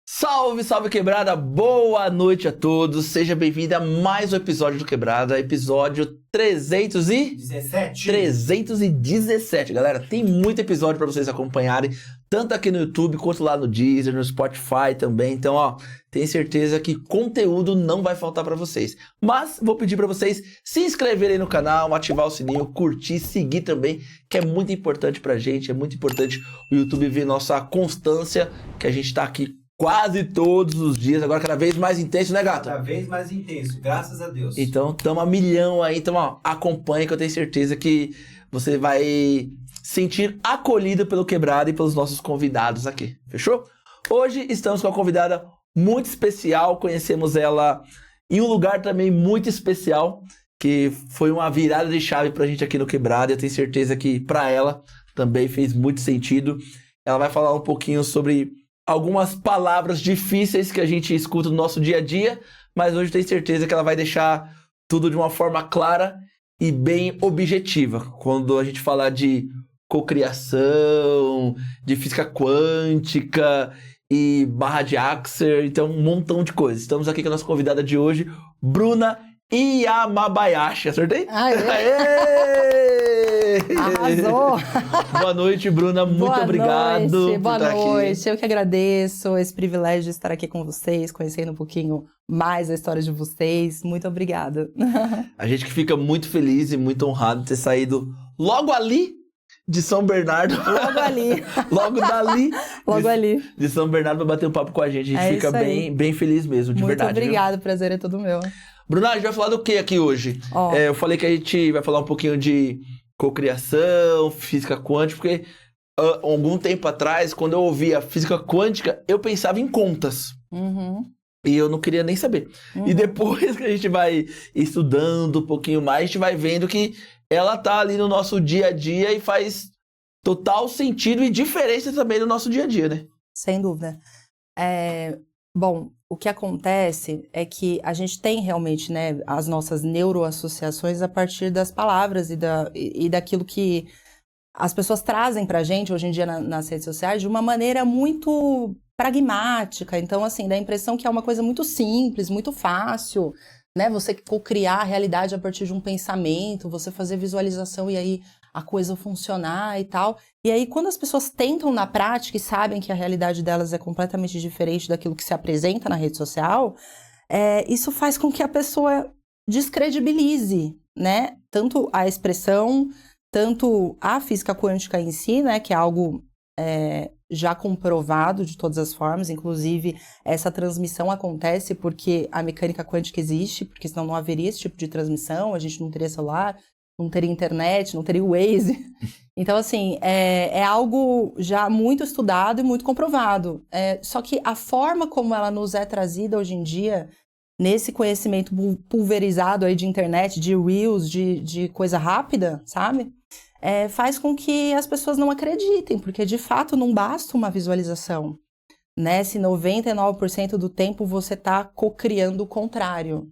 Salve, salve Quebrada, boa noite a todos, seja bem-vindo a mais um episódio do Quebrada, episódio 317, galera, tem muito episódio pra vocês acompanharem, tanto aqui no YouTube quanto lá no Deezer, no Spotify também, então ó, tenho certeza que conteúdo não vai faltar pra vocês, mas vou pedir pra vocês se inscreverem no canal, ativar o sininho, curtir, seguir também, que é muito importante pra gente, é muito importante o YouTube ver nossa constância, que a gente tá aqui quase todos os dias, agora cada vez mais intenso, né, gato? Cada vez mais intenso, graças a Deus. Então, tamo a milhão aí, então, ó, acompanha que eu tenho certeza que você vai sentir acolhido pelo Quebrada e pelos nossos convidados aqui, fechou? Hoje estamos com uma convidada muito especial, conhecemos ela em um lugar também muito especial, que foi uma virada de chave pra gente aqui no Quebrada, eu tenho certeza que pra ela também fez muito sentido. Ela vai falar um pouquinho sobre algumas palavras difíceis que a gente escuta no nosso dia a dia, mas hoje tenho certeza que ela vai deixar tudo de uma forma clara e bem objetiva. Quando a gente falar de cocriação, de física quântica e barra de Axer, então um montão de coisas. Estamos aqui com a nossa convidada de hoje, Bruna Yamabayashi. Acertei? Aê! Arrasou! Boa noite, Bruna. Muito obrigado. Boa noite. Eu que agradeço esse privilégio de estar aqui com vocês, conhecendo um pouquinho mais a história de vocês. Muito obrigada. A gente que fica muito feliz e muito honrado de ter saído logo ali de São Bernardo. Logo ali. Logo dali. Logo ali. De São Bernardo para bater um papo com a gente. A gente fica bem feliz mesmo, de verdade. Muito obrigada, o prazer é todo meu. Bruna, a gente vai falar do que aqui hoje? Eu falei que a gente vai falar um pouquinho de cocriação, física quântica, porque algum tempo atrás, quando eu ouvia física quântica, eu pensava em contas. Uhum. E eu não queria nem saber. E depois que a gente vai estudando um pouquinho mais, a gente vai vendo que ela tá ali no nosso dia a dia e faz total sentido e diferença também no nosso dia a dia, né? Sem dúvida. Bom, o que acontece é que a gente tem realmente, né, as nossas neuroassociações a partir das palavras e daquilo que as pessoas trazem pra gente hoje em dia nas redes sociais de uma maneira muito pragmática. Então, assim, dá a impressão que é uma coisa muito simples, muito fácil, né? Você cocriar a realidade a partir de um pensamento, você fazer visualização e aí a coisa funcionar e tal. E aí, quando as pessoas tentam na prática e sabem que a realidade delas é completamente diferente daquilo que se apresenta na rede social, isso faz com que a pessoa descredibilize, né? Tanto a expressão, tanto a física quântica em si, né? Que é algo já comprovado de todas as formas. Inclusive, essa transmissão acontece porque a mecânica quântica existe, porque senão não haveria esse tipo de transmissão, a gente não teria celular, não teria internet, não teria Waze. Então, assim, é algo já muito estudado e muito comprovado. Só que a forma como ela nos é trazida hoje em dia, nesse conhecimento pulverizado aí de internet, de Reels, de coisa rápida, sabe? Faz com que as pessoas não acreditem, porque de fato não basta uma visualização, né? Se 99% do tempo você está cocriando o contrário.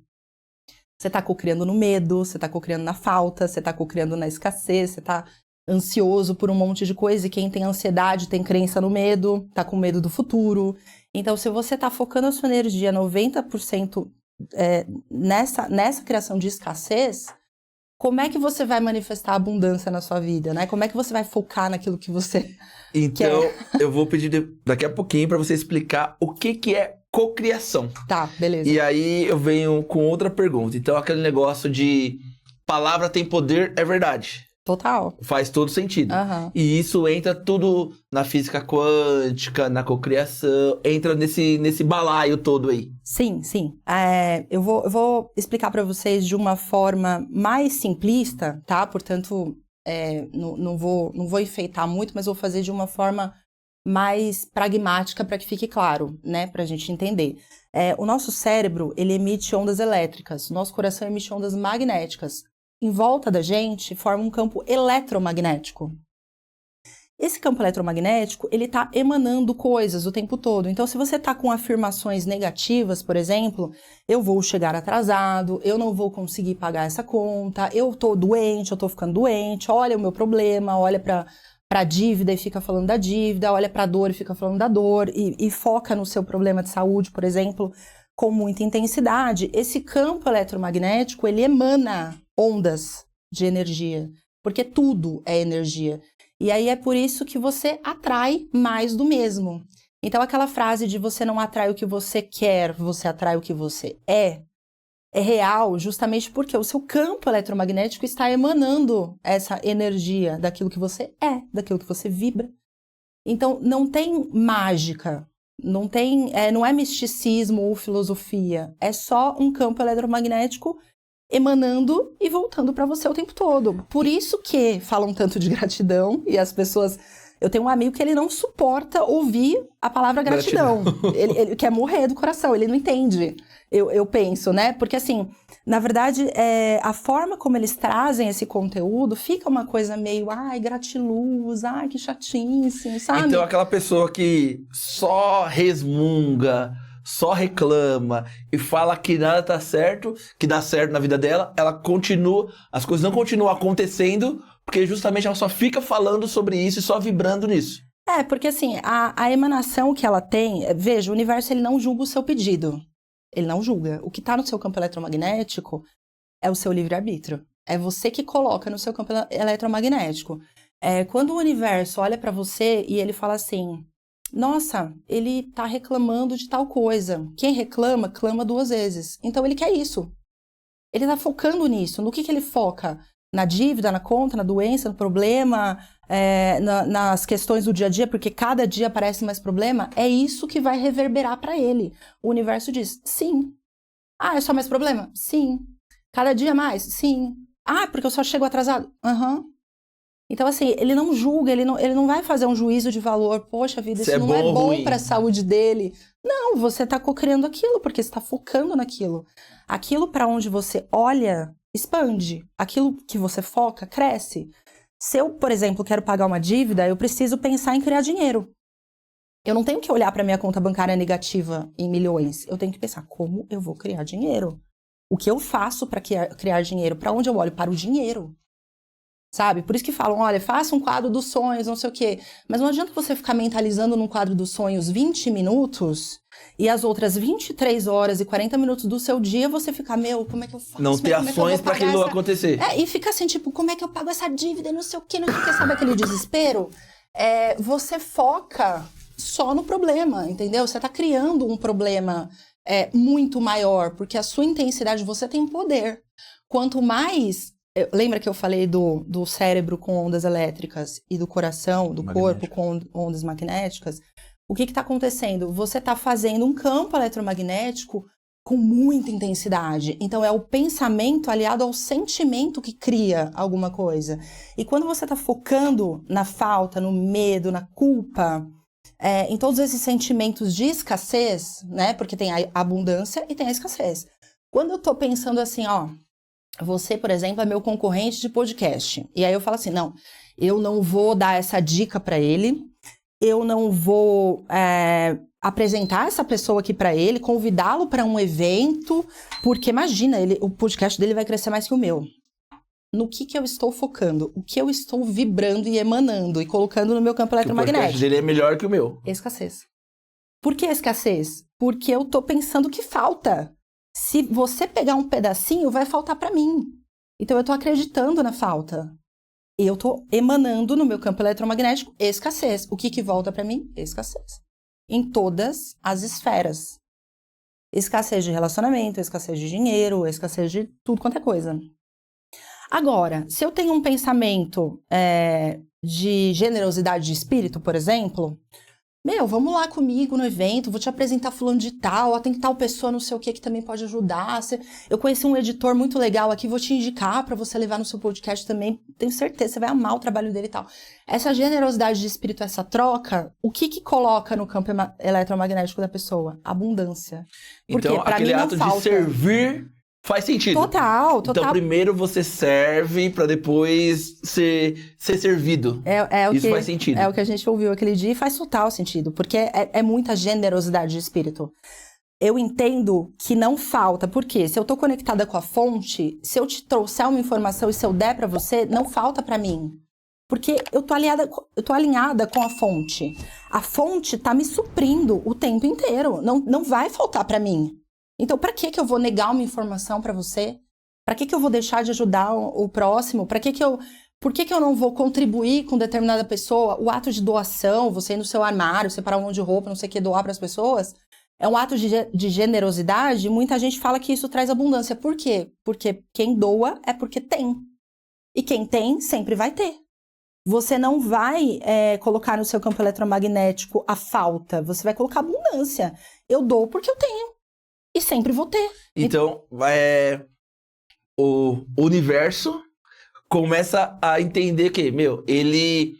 Você está cocriando no medo, você está cocriando na falta, você está cocriando na escassez, você está ansioso por um monte de coisa, e quem tem ansiedade tem crença no medo, está com medo do futuro. Então, se você está focando a sua energia 90% nessa criação de escassez, como é que você vai manifestar abundância na sua vida, né? Como é que você vai focar naquilo que você Então, quer? eu vou pedir daqui a pouquinho para você explicar o que é cocriação. Tá, beleza. E aí eu venho com outra pergunta. Então, aquele negócio de palavra tem poder é verdade. Total. Faz todo sentido. Aham. E isso entra tudo na física quântica, na cocriação, entra nesse balaio todo aí. Sim, sim. Eu vou explicar para vocês de uma forma mais simplista, tá? Portanto, não vou enfeitar muito, mas vou fazer de uma forma mais pragmática para que fique claro, né? Para a gente entender. O nosso cérebro, ele emite ondas elétricas, o nosso coração emite ondas magnéticas. Em volta da gente, forma um campo eletromagnético. Esse campo eletromagnético, ele está emanando coisas o tempo todo. Então, se você está com afirmações negativas, por exemplo, eu vou chegar atrasado, eu não vou conseguir pagar essa conta, eu estou doente, eu estou ficando doente, olha o meu problema, olha para a dívida e fica falando da dívida, olha para a dor e fica falando da dor, e foca no seu problema de saúde, por exemplo, com muita intensidade. Esse campo eletromagnético, ele emana ondas de energia, porque tudo é energia. E aí é por isso que você atrai mais do mesmo. Então aquela frase de você não atrai o que você quer, você atrai o que você é real justamente porque o seu campo eletromagnético está emanando essa energia daquilo que você é, daquilo que você vibra. Então não tem mágica, não é misticismo ou filosofia, é só um campo eletromagnético emanando e voltando para você o tempo todo. Por isso que falam tanto de gratidão e as pessoas... Eu tenho um amigo que ele não suporta ouvir a palavra gratidão. Ele quer morrer do coração, ele não entende. Eu penso, né? Porque assim, na verdade, a forma como eles trazem esse conteúdo fica uma coisa meio, ai, gratiluz, ai, que chatíssimo, sabe? Então aquela pessoa que só resmunga, só reclama e fala que nada tá certo, que dá certo na vida dela, as coisas não continuam acontecendo, porque justamente ela só fica falando sobre isso e só vibrando nisso. Porque assim, a emanação que ela tem, veja, o universo ele não julga o seu pedido, ele não julga. O que tá no seu campo eletromagnético é o seu livre-arbítrio, é você que coloca no seu campo eletromagnético. Quando o universo olha para você e ele fala assim... Nossa, ele tá reclamando de tal coisa. Quem reclama, clama 2 vezes. Então ele quer isso. Ele tá focando nisso. No que ele foca? Na dívida, na conta, na doença, no problema, nas questões do dia a dia, porque cada dia aparece mais problema. É isso que vai reverberar para ele. O universo diz, sim. Ah, é só mais problema? Sim. Cada dia mais? Sim. Ah, porque eu só chego atrasado? Aham. Então, assim, ele não julga, ele não vai fazer um juízo de valor. Poxa vida, isso não é bom para a saúde dele. Não, você está cocriando aquilo, porque você está focando naquilo. Aquilo para onde você olha, expande. Aquilo que você foca, cresce. Se eu, por exemplo, quero pagar uma dívida, eu preciso pensar em criar dinheiro. Eu não tenho que olhar para minha conta bancária negativa em milhões. Eu tenho que pensar, como eu vou criar dinheiro? O que eu faço para criar dinheiro? Para onde eu olho? Para o dinheiro. Sabe? Por isso que falam, olha, faça um quadro dos sonhos, não sei o quê. Mas não adianta você ficar mentalizando num quadro dos sonhos 20 minutos e as outras 23 horas e 40 minutos do seu dia você ficar, como é que eu faço? Não ter ações para aquilo acontecer. E ficar assim, tipo, como é que eu pago essa dívida e não sei o quê, não sei o quê. Sabe aquele desespero? Você foca só no problema, entendeu? Você tá criando um problema muito maior, porque a sua intensidade, você tem poder. Quanto mais... Lembra que eu falei do cérebro com ondas elétricas e do coração, do corpo com ondas magnéticas? O que está acontecendo? Você está fazendo um campo eletromagnético com muita intensidade. Então, é o pensamento aliado ao sentimento que cria alguma coisa. E quando você está focando na falta, no medo, na culpa, em todos esses sentimentos de escassez, né? Porque tem a abundância e tem a escassez. Quando eu estou pensando assim, você, por exemplo, é meu concorrente de podcast. E aí eu falo assim, não, eu não vou dar essa dica para ele, eu não vou apresentar essa pessoa aqui para ele, convidá-lo para um evento, porque imagina, o podcast dele vai crescer mais que o meu. No que eu estou focando? O que eu estou vibrando e emanando e colocando no meu campo eletromagnético? O podcast dele é melhor que o meu. Escassez. Por que escassez? Porque eu tô pensando que falta. Se você pegar um pedacinho, vai faltar para mim. Então, eu tô acreditando na falta. Eu tô emanando no meu campo eletromagnético escassez. O que volta para mim? Escassez. Em todas as esferas. Escassez de relacionamento, escassez de dinheiro, escassez de tudo quanto é coisa. Agora, se eu tenho um pensamento de generosidade de espírito, por exemplo, vamos lá comigo no evento, vou te apresentar fulano de tal, ó, tem tal pessoa não sei o que também pode ajudar. Eu conheci um editor muito legal aqui, vou te indicar para você levar no seu podcast também, tenho certeza, você vai amar o trabalho dele e tal. Essa generosidade de espírito, essa troca, o que coloca no campo eletromagnético da pessoa? Abundância. Porque, então, aquele ato de servir faz sentido. Total. Então, primeiro você serve para depois ser servido. Isso faz sentido. É o que a gente ouviu aquele dia e faz total sentido, porque é muita generosidade de espírito. Eu entendo que não falta, porque se eu tô conectada com a fonte, se eu te trouxer uma informação e se eu der para você, não falta para mim. Porque eu tô alinhada com a fonte. A fonte tá me suprindo o tempo inteiro. Não vai faltar para mim. Então, para que eu vou negar uma informação para você? Para que eu vou deixar de ajudar o próximo? Por que eu não vou contribuir com determinada pessoa? O ato de doação, você ir no seu armário, separar um monte de roupa, não sei o que, doar para as pessoas, é um ato de generosidade. Muita gente fala que isso traz abundância. Por quê? Porque quem doa é porque tem. E quem tem, sempre vai ter. Você não vai colocar no seu campo eletromagnético a falta. Você vai colocar abundância. Eu dou porque eu tenho. E sempre vou ter. Então, o universo começa a entender que, ele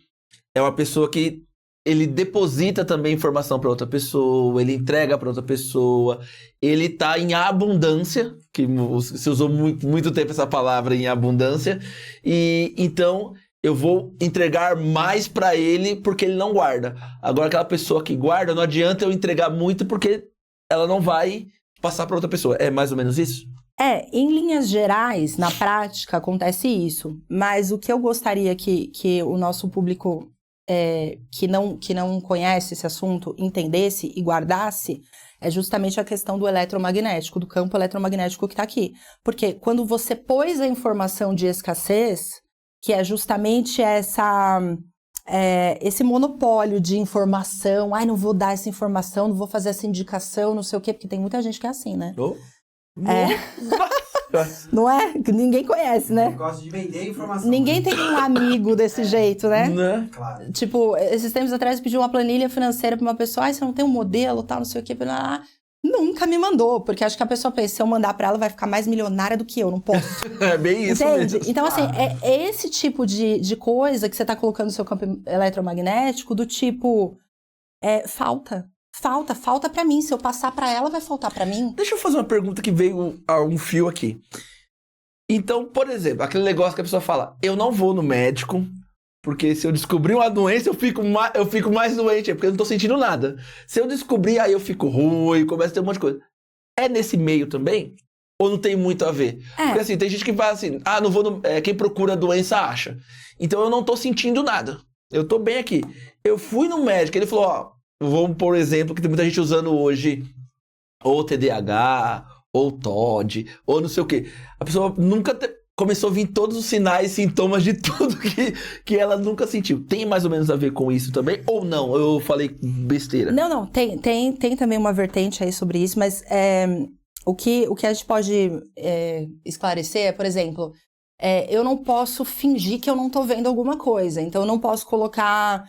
é uma pessoa que ele deposita também informação para outra pessoa, ele entrega para outra pessoa, ele tá em abundância, que você usou muito tempo essa palavra, em abundância, e então eu vou entregar mais para ele porque ele não guarda. Agora, aquela pessoa que guarda, não adianta eu entregar muito porque ela não vai passar para outra pessoa. É mais ou menos isso? Em linhas gerais, na prática, acontece isso. Mas o que eu gostaria que o nosso público que não conhece esse assunto entendesse e guardasse é justamente a questão do eletromagnético, do campo eletromagnético que está aqui. Porque quando você pôs a informação de escassez, que é justamente esse monopólio de informação, não vou dar essa informação, não vou fazer essa indicação, não sei o quê, porque tem muita gente que é assim, né? Não é? Ninguém conhece, né? Gosta de vender informação. Ninguém tem um amigo desse jeito, né? Né? Claro. Tipo, esses tempos atrás eu pedi uma planilha financeira pra uma pessoa, você não tem um modelo, tal, não sei o quê, nunca me mandou, porque acho que a pessoa pensa, se eu mandar pra ela, vai ficar mais milionária do que eu, não posso. É bem isso Entende? mesmo. Então, assim, é esse tipo de coisa que você tá colocando no seu campo eletromagnético, do tipo, falta pra mim. Se eu passar pra ela, vai faltar pra mim. Deixa eu fazer uma pergunta que veio a um fio aqui. Então, por exemplo, aquele negócio que a pessoa fala, eu não vou no médico, porque se eu descobrir uma doença, eu fico mais doente, porque eu não tô sentindo nada. Se eu descobrir, aí eu fico ruim, começa a ter um monte de coisa. É nesse meio também? Ou não tem muito a ver? Porque assim, tem gente que fala assim, não vou no... quem procura a doença acha. Então eu não tô sentindo nada. Eu tô bem aqui. Eu fui no médico, ele falou, vamos por exemplo, que tem muita gente usando hoje, ou TDAH, ou TOD, ou não sei o quê. A pessoa nunca... começou a vir todos os sinais, sintomas de tudo que ela nunca sentiu. Tem mais ou menos a ver com isso também? Ou não? Eu falei besteira. Não. Tem também uma vertente aí sobre isso, mas o que a gente pode esclarecer por exemplo, eu não posso fingir que eu não tô vendo alguma coisa. Então, eu não posso colocar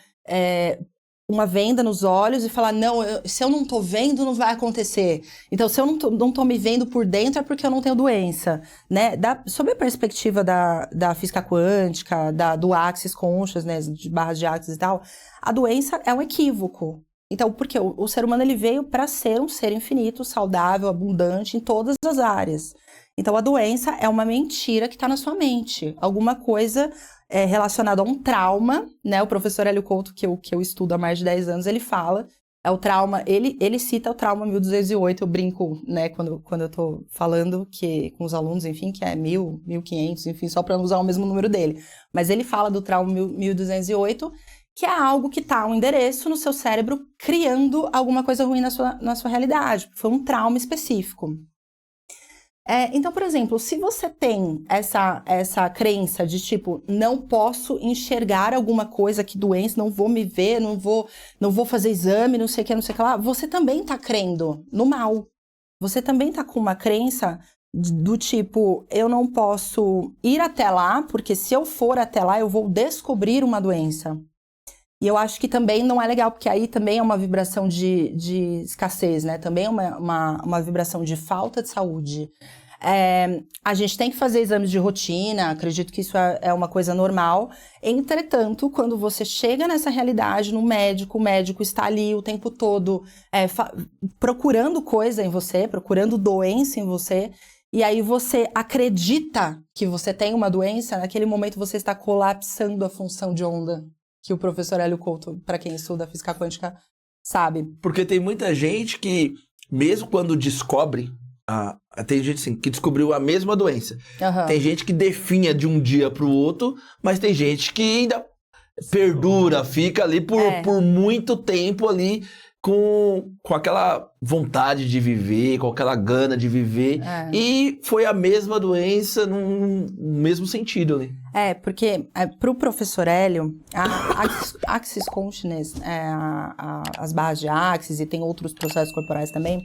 uma venda nos olhos e falar, não, se eu não tô vendo, não vai acontecer. Então, se eu não tô me vendo por dentro, é porque eu não tenho doença, né? Sob a perspectiva da física quântica, do Axis Conscious, né, de barras de Axis e tal, a doença é um equívoco. Então, porque o ser humano ele veio para ser um ser infinito, saudável, abundante em todas as áreas. Então, a doença é uma mentira que está na sua mente. Alguma coisa relacionada a um trauma, né? O professor Hélio Couto, que eu estudo há mais de 10 anos, ele fala, o trauma, ele cita o trauma 1208, eu brinco, né, quando eu tô falando com os alunos, enfim, que é 1000, 1500, enfim, só para usar o mesmo número dele. Mas ele fala do trauma 1208, que é algo que tá um endereço no seu cérebro criando alguma coisa ruim na sua realidade. Foi um trauma específico. Então, por exemplo, se você tem essa crença de tipo, não posso enxergar alguma coisa que doença, não vou me ver, não vou fazer exame, não sei o que lá, você também tá crendo no mal. Você também tá com uma crença do tipo, eu não posso ir até lá, porque se eu for até lá, eu vou descobrir uma doença. E eu acho que também não é legal, porque aí também é uma vibração de escassez, né? Também é uma vibração de falta de saúde. A gente tem que fazer exames de rotina, acredito que isso é uma coisa normal. Entretanto, quando você chega nessa realidade, no médico, o médico está ali o tempo todo procurando coisa em você, procurando doença em você, e aí você acredita que você tem uma doença, naquele momento você está colapsando a função de onda. Que o professor Hélio Couto, para quem estuda física quântica, sabe. Porque tem muita gente que, mesmo quando descobre, tem gente assim, que descobriu a mesma doença. Tem gente que definha de um dia para o outro, mas tem gente que ainda perdura, fica ali por muito tempo ali com aquela vontade de viver, com aquela gana de viver. E foi a mesma doença no mesmo sentido ali. Porque para o professor Hélio, a Axis Consciousness, as barras de Axis e tem outros processos corporais também,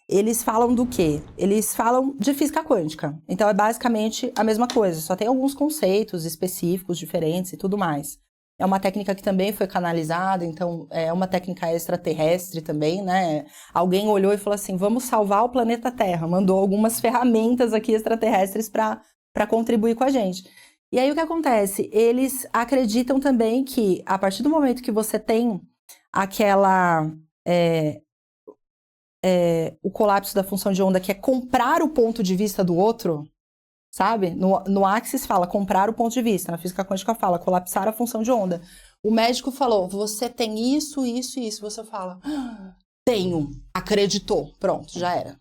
eles falam do quê? Eles falam de física quântica. Então é basicamente a mesma coisa, só tem alguns conceitos específicos, diferentes e tudo mais. É uma técnica que também foi canalizada, então é uma técnica extraterrestre também, né? Alguém olhou e falou assim, vamos salvar o planeta Terra. Mandou algumas ferramentas aqui extraterrestres para contribuir com a gente. E aí o que acontece? Eles acreditam também que a partir do momento que você tem aquela... o colapso da função de onda, que é comprar o ponto de vista do outro... Sabe? No Axis fala comprar o ponto de vista, na física quântica fala colapsar a função de onda. O médico falou, você tem isso, isso e isso. Você fala, tenho, acreditou, pronto, já era.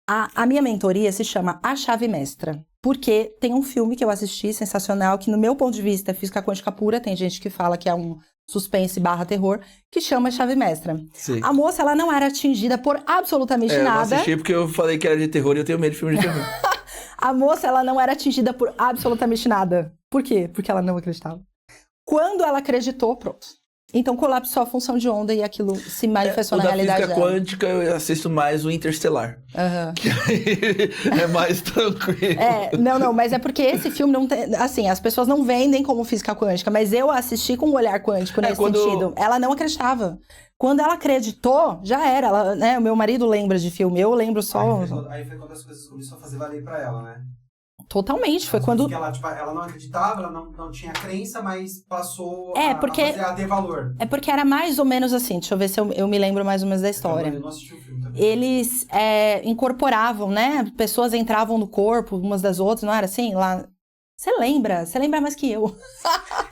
A minha mentoria se chama A Chave Mestra, porque tem um filme que eu assisti, sensacional, que no meu ponto de vista é física quântica pura, tem gente que fala que é um suspense / terror, que chama Chave Mestra. Sim. A moça, ela não era atingida por absolutamente nada. Eu não assisti porque eu falei que era de terror e eu tenho medo de filme de terror. A moça, ela não era atingida por absolutamente nada. Por quê? Porque ela não acreditava. Quando ela acreditou, pronto. Então colapsou a função de onda e aquilo se manifestou na realidade dela. Da física quântica eu assisto mais o Interstellar. Que aí é mais tranquilo. Não, mas é porque esse filme não tem... Assim, as pessoas não vendem como física quântica, mas eu assisti com um olhar quântico nesse sentido. Ela não acreditava. Quando ela acreditou, já era. Ela, né, o meu marido lembra de filme, eu lembro só... Aí foi quando as coisas começaram a fazer valer pra ela, né? Totalmente, foi quando... Ela não acreditava, ela não tinha crença, mas passou a ter valor. É porque era mais ou menos assim, deixa eu ver se eu me lembro mais ou menos da história. Eu não assisti o filme também. Eles incorporavam, né? Pessoas entravam no corpo umas das outras, não era assim? Lá... Você lembra mais que eu.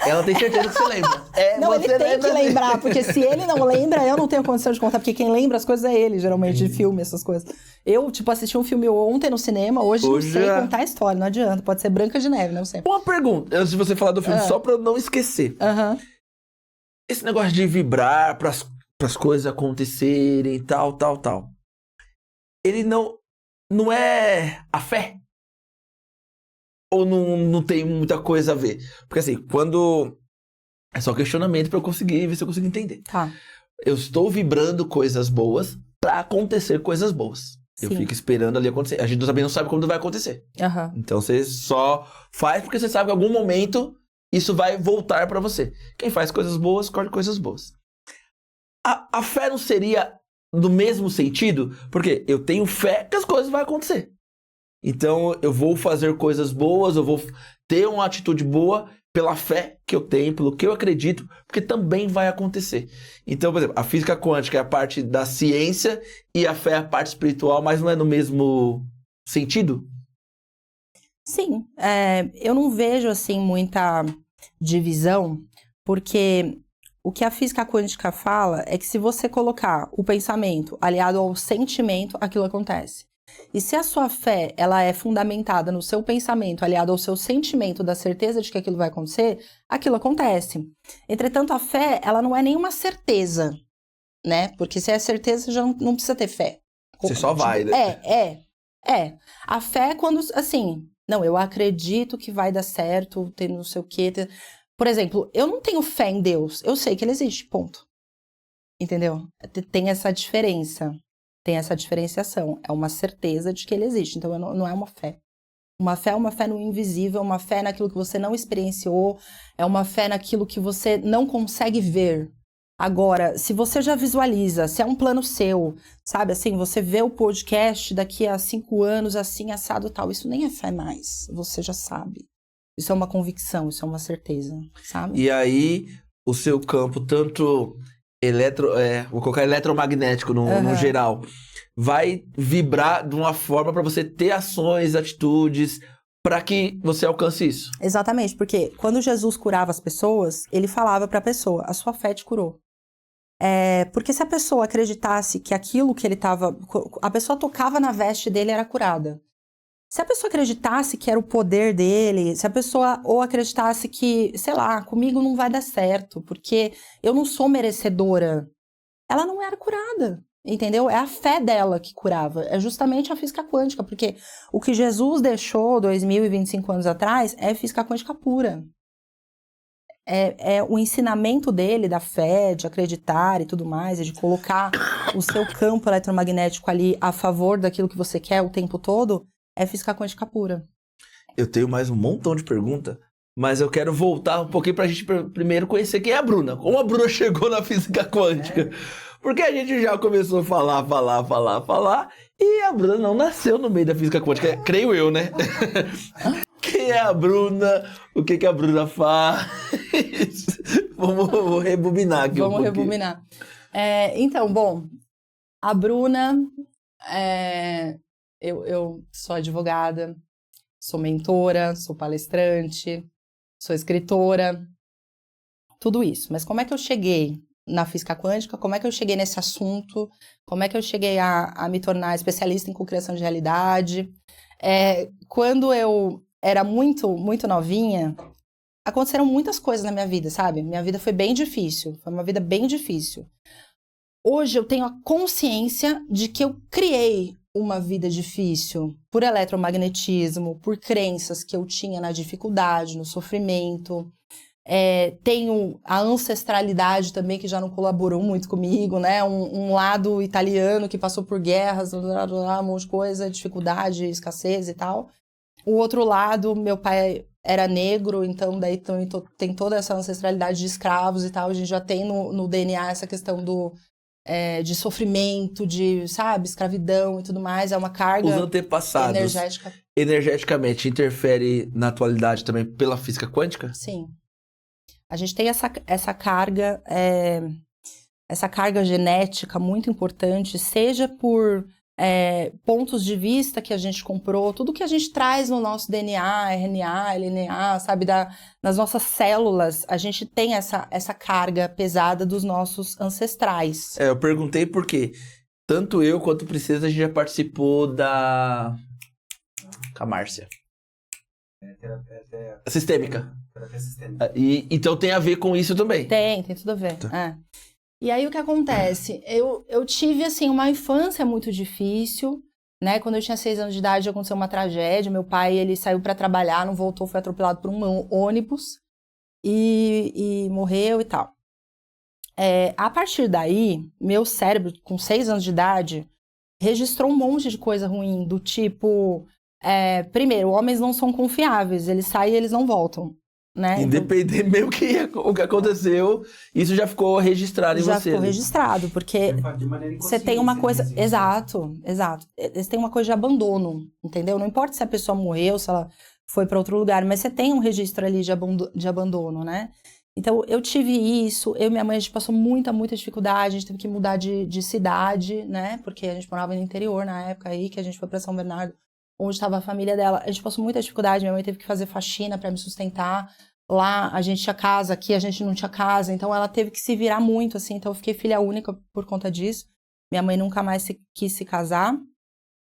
Ela tem certeza que você lembra. Não, ele tem que lembrar, porque se ele não lembra, eu não tenho condição de contar, porque quem lembra as coisas é ele, geralmente, de filme, essas coisas. Eu, assisti um filme ontem no cinema, hoje não sei contar a história, não adianta, pode ser Branca de Neve, não sei. Uma pergunta, antes de você falar do filme, só pra eu não esquecer. Esse negócio de vibrar pras coisas acontecerem, tal. Ele não é a fé? Ou não tem muita coisa a ver? Porque assim, quando... É só questionamento pra eu conseguir ver se eu consigo entender. Tá. Eu estou vibrando coisas boas pra acontecer coisas boas. Sim. Eu fico esperando ali acontecer. A gente também não sabe quando vai acontecer. Então você só faz porque você sabe que em algum momento isso vai voltar pra você. Quem faz coisas boas, colhe coisas boas. A fé não seria no mesmo sentido? Porque eu tenho fé que as coisas vão acontecer. Então, eu vou fazer coisas boas, eu vou ter uma atitude boa pela fé que eu tenho, pelo que eu acredito, porque também vai acontecer. Então, por exemplo, a física quântica é a parte da ciência e a fé é a parte espiritual, mas não é no mesmo sentido? Sim, eu não vejo, assim, muita divisão, porque o que a física quântica fala é que se você colocar o pensamento aliado ao sentimento, aquilo acontece. E se a sua fé, ela é fundamentada no seu pensamento, aliado ao seu sentimento da certeza de que aquilo vai acontecer, aquilo acontece. Entretanto, a fé, ela não é nenhuma certeza, né? Porque se é certeza, já não precisa ter fé. Você só vai, né? A fé é quando, assim, não, eu acredito que vai dar certo, tem não sei o quê. Por exemplo, eu não tenho fé em Deus, eu sei que ele existe, ponto. Entendeu? Tem essa diferença, tem essa diferenciação. É uma certeza de que ele existe, então não é uma fé. Uma fé é uma fé no invisível, uma fé naquilo que você não experienciou, é uma fé naquilo que você não consegue ver. Agora, se você já visualiza, se é um plano seu, sabe, assim, você vê o podcast daqui a 5 anos, assim, assado tal, isso nem é fé mais, você já sabe. Isso é uma convicção, isso é uma certeza, sabe? E aí, o seu campo, tanto vou colocar eletromagnético no geral, vai vibrar de uma forma para você ter ações, atitudes, para que você alcance isso. Exatamente, porque quando Jesus curava as pessoas, ele falava para a pessoa, a sua fé te curou. Porque se a pessoa acreditasse que aquilo que ele estava... A pessoa tocava na veste dele e era curada. Se a pessoa acreditasse que era o poder dele, se a pessoa ou acreditasse que, sei lá, comigo não vai dar certo, porque eu não sou merecedora, ela não era curada, entendeu? É a fé dela que curava, é justamente a física quântica, porque o que Jesus deixou 2025 anos atrás é física quântica pura. É o ensinamento dele, da fé, de acreditar e tudo mais, e de colocar o seu campo eletromagnético ali a favor daquilo que você quer o tempo todo, é física quântica pura. Eu tenho mais um montão de perguntas, mas eu quero voltar um pouquinho pra gente primeiro conhecer quem é a Bruna. Como a Bruna chegou na física quântica. Porque a gente já começou a falar, e a Bruna não nasceu no meio da física quântica, creio eu, né? Quem é a Bruna? O que a Bruna faz? Vamos rebobinar aqui Vamos rebobinar. Então, bom, a Bruna... Eu sou advogada, sou mentora, sou palestrante, sou escritora, tudo isso. Mas como é que eu cheguei na física quântica? Como é que eu cheguei nesse assunto? Como é que eu cheguei a me tornar especialista em cocriação de realidade? Quando eu era muito, muito novinha, aconteceram muitas coisas na minha vida, sabe? Minha vida foi bem difícil, foi uma vida bem difícil. Hoje eu tenho a consciência de que eu criei uma vida difícil por eletromagnetismo, por crenças que eu tinha na dificuldade, no sofrimento. Tenho a ancestralidade também, que já não colaborou muito comigo, né? Um lado italiano que passou por guerras, um monte de coisa, dificuldade, escassez e tal. O outro lado, meu pai era negro, então daí tem toda essa ancestralidade de escravos e tal. A gente já tem no DNA essa questão de sofrimento, de, sabe, escravidão e tudo mais, é uma carga. Os antepassados energeticamente interfere na atualidade também pela física quântica? Sim. A gente tem essa carga genética muito importante, seja por pontos de vista que a gente comprou, tudo que a gente traz no nosso DNA, RNA, LNA, sabe, nas nossas células, a gente tem essa carga pesada dos nossos ancestrais. Eu perguntei porque tanto eu quanto o Princesa, a gente já participou com a Márcia. Sistêmica. Terapia sistêmica. Então tem a ver com isso também. Tem tudo a ver. E aí o que acontece? Eu tive, assim, uma infância muito difícil, né? Quando eu tinha 6 anos de idade, aconteceu uma tragédia. Meu pai, ele saiu para trabalhar, não voltou, foi atropelado por um ônibus e morreu e tal. A partir daí, meu cérebro, com 6 anos de idade, registrou um monte de coisa ruim, do tipo... primeiro, homens não são confiáveis, eles saem e eles não voltam. Né? Independente mesmo o que aconteceu, isso já ficou registrado em você. Já ficou registrado, porque você tem uma coisa... Exato. Você tem uma coisa de abandono, entendeu? Não importa se a pessoa morreu, se ela foi para outro lugar, mas você tem um registro ali de abandono, né? Então, eu tive isso, eu e minha mãe, a gente passou muita dificuldade, a gente teve que mudar de cidade, né? Porque a gente morava no interior na época aí, que a gente foi para São Bernardo, onde estava a família dela. A gente passou muita dificuldade, minha mãe teve que fazer faxina para me sustentar. Lá a gente tinha casa, aqui a gente não tinha casa, então ela teve que se virar muito, assim, então eu fiquei filha única por conta disso. Minha mãe nunca mais quis se casar.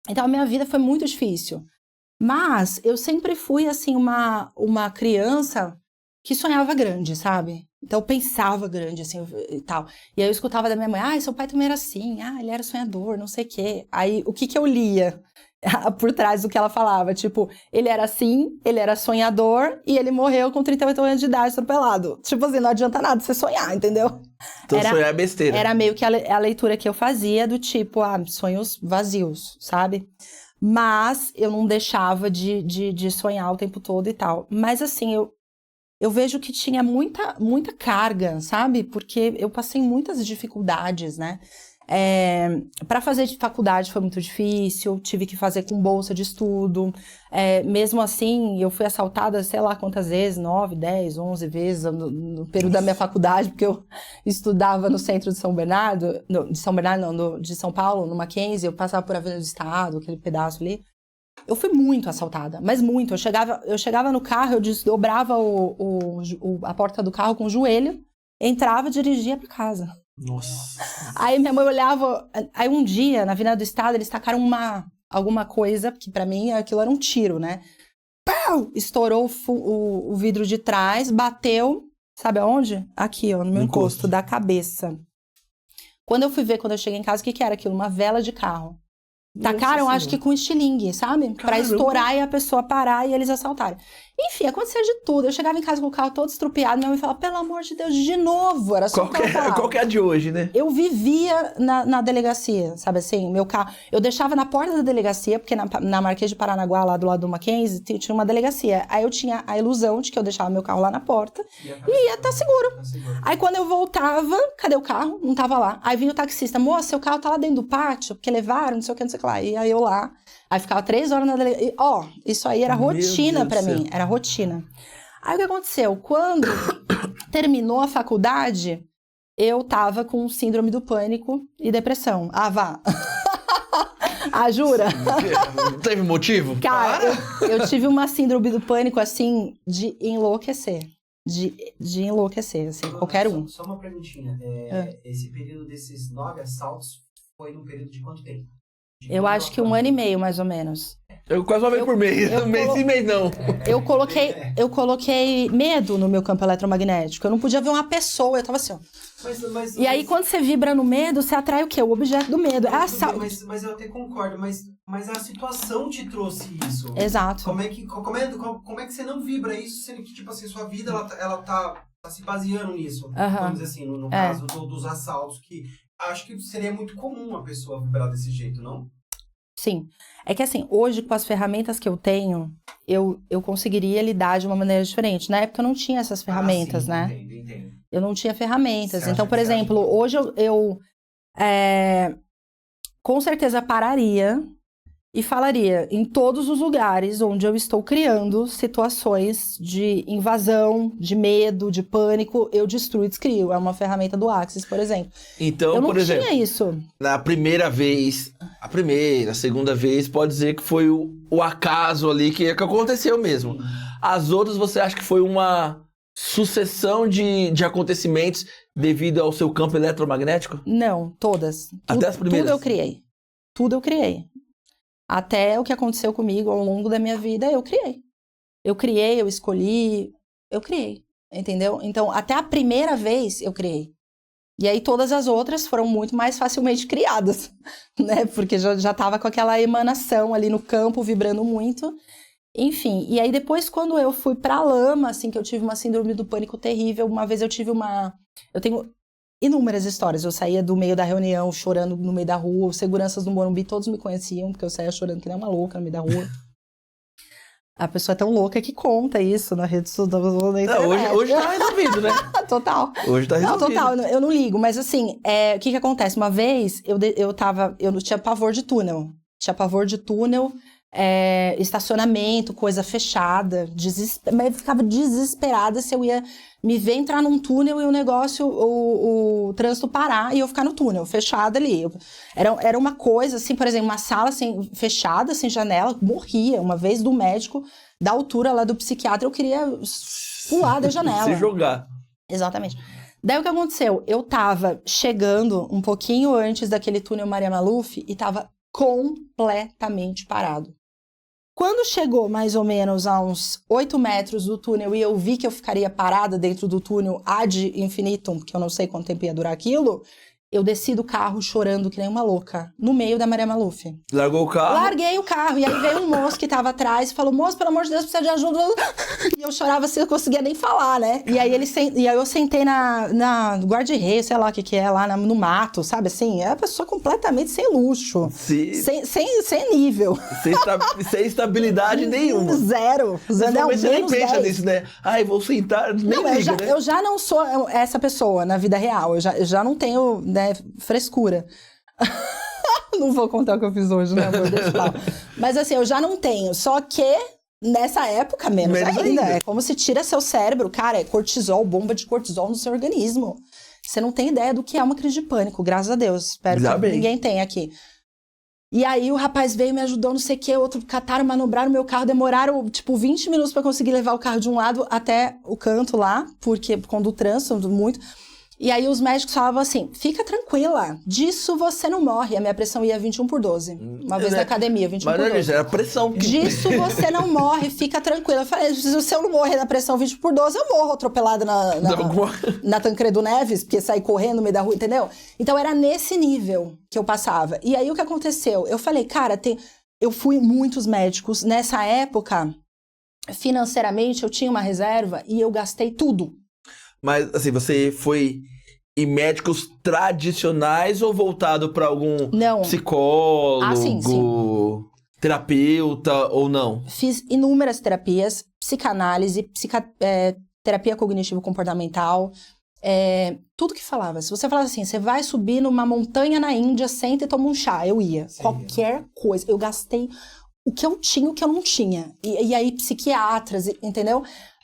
Então a minha vida foi muito difícil. Mas eu sempre fui, assim, uma criança que sonhava grande, sabe? Então, eu pensava grande, assim, e tal. E aí, eu escutava da minha mãe, seu pai também era assim, ele era sonhador, não sei o quê. Aí, o que eu lia por trás do que ela falava? Tipo, ele era assim, ele era sonhador, e ele morreu com 38 anos de idade, atropelado. Tipo assim, não adianta nada você sonhar, entendeu? Então, sonhar é besteira. Era meio que a leitura que eu fazia do tipo, sonhos vazios, sabe? Mas eu não deixava de sonhar o tempo todo e tal. Mas assim, eu vejo que tinha muita carga, sabe? Porque eu passei muitas dificuldades, né? Para fazer de faculdade foi muito difícil, tive que fazer com bolsa de estudo. Mesmo assim, eu fui assaltada, sei lá quantas vezes, 9, 10, 11 vezes no período da minha faculdade, porque eu estudava no centro de São Bernardo, de São Paulo, no Mackenzie, eu passava por Avenida do Estado, aquele pedaço ali. Eu fui muito assaltada, mas muito. Eu chegava no carro, eu desdobrava a porta do carro com o joelho, entrava e dirigia para casa. Nossa. Aí minha mãe olhava... Aí um dia, na Avenida do Estado, eles tacaram alguma coisa, que pra mim aquilo era um tiro, né? Pau! Estourou o vidro de trás, bateu... Sabe aonde? Aqui, ó, no meu encosto da cabeça. Quando eu fui ver, quando eu cheguei em casa, o que era aquilo? Uma vela de carro. Tacaram, acho que com estilingue, sabe? Pra estourar e a pessoa parar e eles assaltarem. Enfim, acontecia de tudo. Eu chegava em casa com o carro todo estrupiado, minha mãe falava, pelo amor de Deus, de novo. Era só qual que é a de hoje, né? Eu vivia na delegacia, sabe assim? Meu carro... Eu deixava na porta da delegacia, porque na Marquês de Paranaguá, lá do lado do Mackenzie, tinha uma delegacia. Aí eu tinha a ilusão de que eu deixava meu carro lá na porta e ia estar seguro. Aí quando eu voltava, cadê o carro? Não tava lá. Aí vinha o taxista, moça, seu carro tá lá dentro do pátio, porque levaram, não sei o que, não sei o que lá. E aí eu lá... Aí ficava 3 horas na delegacia. Isso aí era rotina pra mim. Era rotina. Aí o que aconteceu? Quando terminou a faculdade, eu tava com síndrome do pânico e depressão. Vá. Jura? Não teve motivo? Cara, eu tive uma síndrome do pânico, assim, de enlouquecer. De enlouquecer, assim, qualquer um. Só uma perguntinha. Esse período desses 9 assaltos foi num período de quanto tempo? Eu acho que 1 ano e meio, mais ou menos. Eu quase uma vez por mês. Mês e mês não. Eu coloquei medo no meu campo eletromagnético. Eu não podia ver uma pessoa. Eu tava assim, ó. E aí, quando você vibra no medo, você atrai o quê? O objeto do medo. Mas eu até concordo. Mas a situação te trouxe isso. Exato. Como é que você não vibra isso, sendo que, tipo assim, sua vida, ela tá se baseando nisso? Vamos dizer assim, no caso dos assaltos, que... Acho que seria muito comum uma pessoa vibrar desse jeito, não? Sim. É que assim, hoje com as ferramentas que eu tenho, eu conseguiria lidar de uma maneira diferente. Na época eu não tinha essas ferramentas, sim, né? Entendo. Eu não tinha ferramentas. Então, por exemplo, hoje eu com certeza pararia e falaria em todos os lugares onde eu estou criando situações de invasão, de medo, de pânico, eu destruo e descrio. É uma ferramenta do Axis, por exemplo. Então, eu não por exemplo, tinha isso. Na primeira vez, a segunda vez, pode dizer que foi o acaso ali que aconteceu mesmo. As outras, você acha que foi uma sucessão de acontecimentos devido ao seu campo eletromagnético? Não, todas. Até as primeiras? Tudo eu criei. Até o que aconteceu comigo ao longo da minha vida, eu criei. Eu escolhi, eu criei, entendeu? Então, até a primeira vez, eu criei. E aí, todas as outras foram muito mais facilmente criadas, né? Porque já estava com aquela emanação ali no campo, vibrando muito. Enfim, e aí depois, quando eu fui pra lama, assim, que eu tive uma síndrome do pânico terrível, uma vez eu tenho inúmeras histórias. Eu saía do meio da reunião chorando no meio da rua. Os seguranças do Morumbi todos me conheciam, porque eu saía chorando que nem uma louca no meio da rua. A pessoa é tão louca que conta isso na rede social. Hoje tá resolvido, né? Total. Hoje tá resolvido. Não, total, eu não ligo. Mas assim, o que acontece? Uma vez, eu tinha pavor de túnel. Estacionamento, coisa fechada, mas eu ficava desesperada se eu ia me ver entrar num túnel e o negócio, o trânsito parar e eu ficar no túnel, fechada ali. Era uma coisa, assim, por exemplo, uma sala assim, fechada, sem janela, morria. Uma vez do médico, da altura lá do psiquiatra, eu queria pular da janela. Se jogar. Exatamente. Daí o que aconteceu? Eu tava chegando um pouquinho antes daquele túnel Maria Maluf e tava completamente parado. Quando chegou mais ou menos a uns 8 metros do túnel e eu vi que eu ficaria parada dentro do túnel ad infinitum, que eu não sei quanto tempo ia durar aquilo, eu desci do carro chorando que nem uma louca, no meio da Maria Maluf. Largou o carro? Larguei o carro, e aí veio um moço que tava atrás e falou, moço, pelo amor de Deus, precisa de ajuda. E eu chorava assim, eu conseguia nem falar, né? E aí, eu sentei na guarda-reio, sei lá o que é, lá no mato, sabe assim? É uma pessoa completamente sem luxo. Sem nível. Sem estabilidade nenhuma. Zero. Você nem pensa nisso, né? Ai, vou sentar, nem liga, né? Eu já não sou essa pessoa na vida real. Eu já não tenho, né, frescura. Não vou contar o que eu fiz hoje, né? Mas assim, eu já não tenho. Só que nessa época, menos ainda. É como se tira seu cérebro. Cara, é cortisol, bomba de cortisol no seu organismo. Você não tem ideia do que é uma crise de pânico, graças a Deus. Espero que ninguém tenha aqui. E aí o rapaz veio, me ajudou, não sei o que, outro cataram, manobraram meu carro, demoraram, tipo, 20 minutos pra conseguir levar o carro de um lado até o canto lá, porque quando o trânsito, muito... E aí os médicos falavam assim, fica tranquila, disso você não morre. A minha pressão ia 21/12, uma vez na academia, 21/12. Mas não, era a pressão. Disso você não morre, fica tranquila. Eu falei, se eu não morrer na pressão 20/12, eu morro atropelada na Tancredo Neves, porque saí correndo no meio da rua, entendeu? Então era nesse nível que eu passava. E aí o que aconteceu? Eu falei, cara, eu fui muitos médicos. Nessa época, financeiramente, eu tinha uma reserva e eu gastei tudo. Mas, assim, você foi em médicos tradicionais ou voltado para algum psicólogo, sim. terapeuta ou não? Fiz inúmeras terapias, psicanálise, terapia cognitivo-comportamental, tudo que falava. Se você falava assim, você vai subir numa montanha na Índia, senta e toma um chá, eu ia. Sim. Qualquer coisa. Eu gastei o que eu tinha, o que eu não tinha. E aí, psiquiatras, entendeu?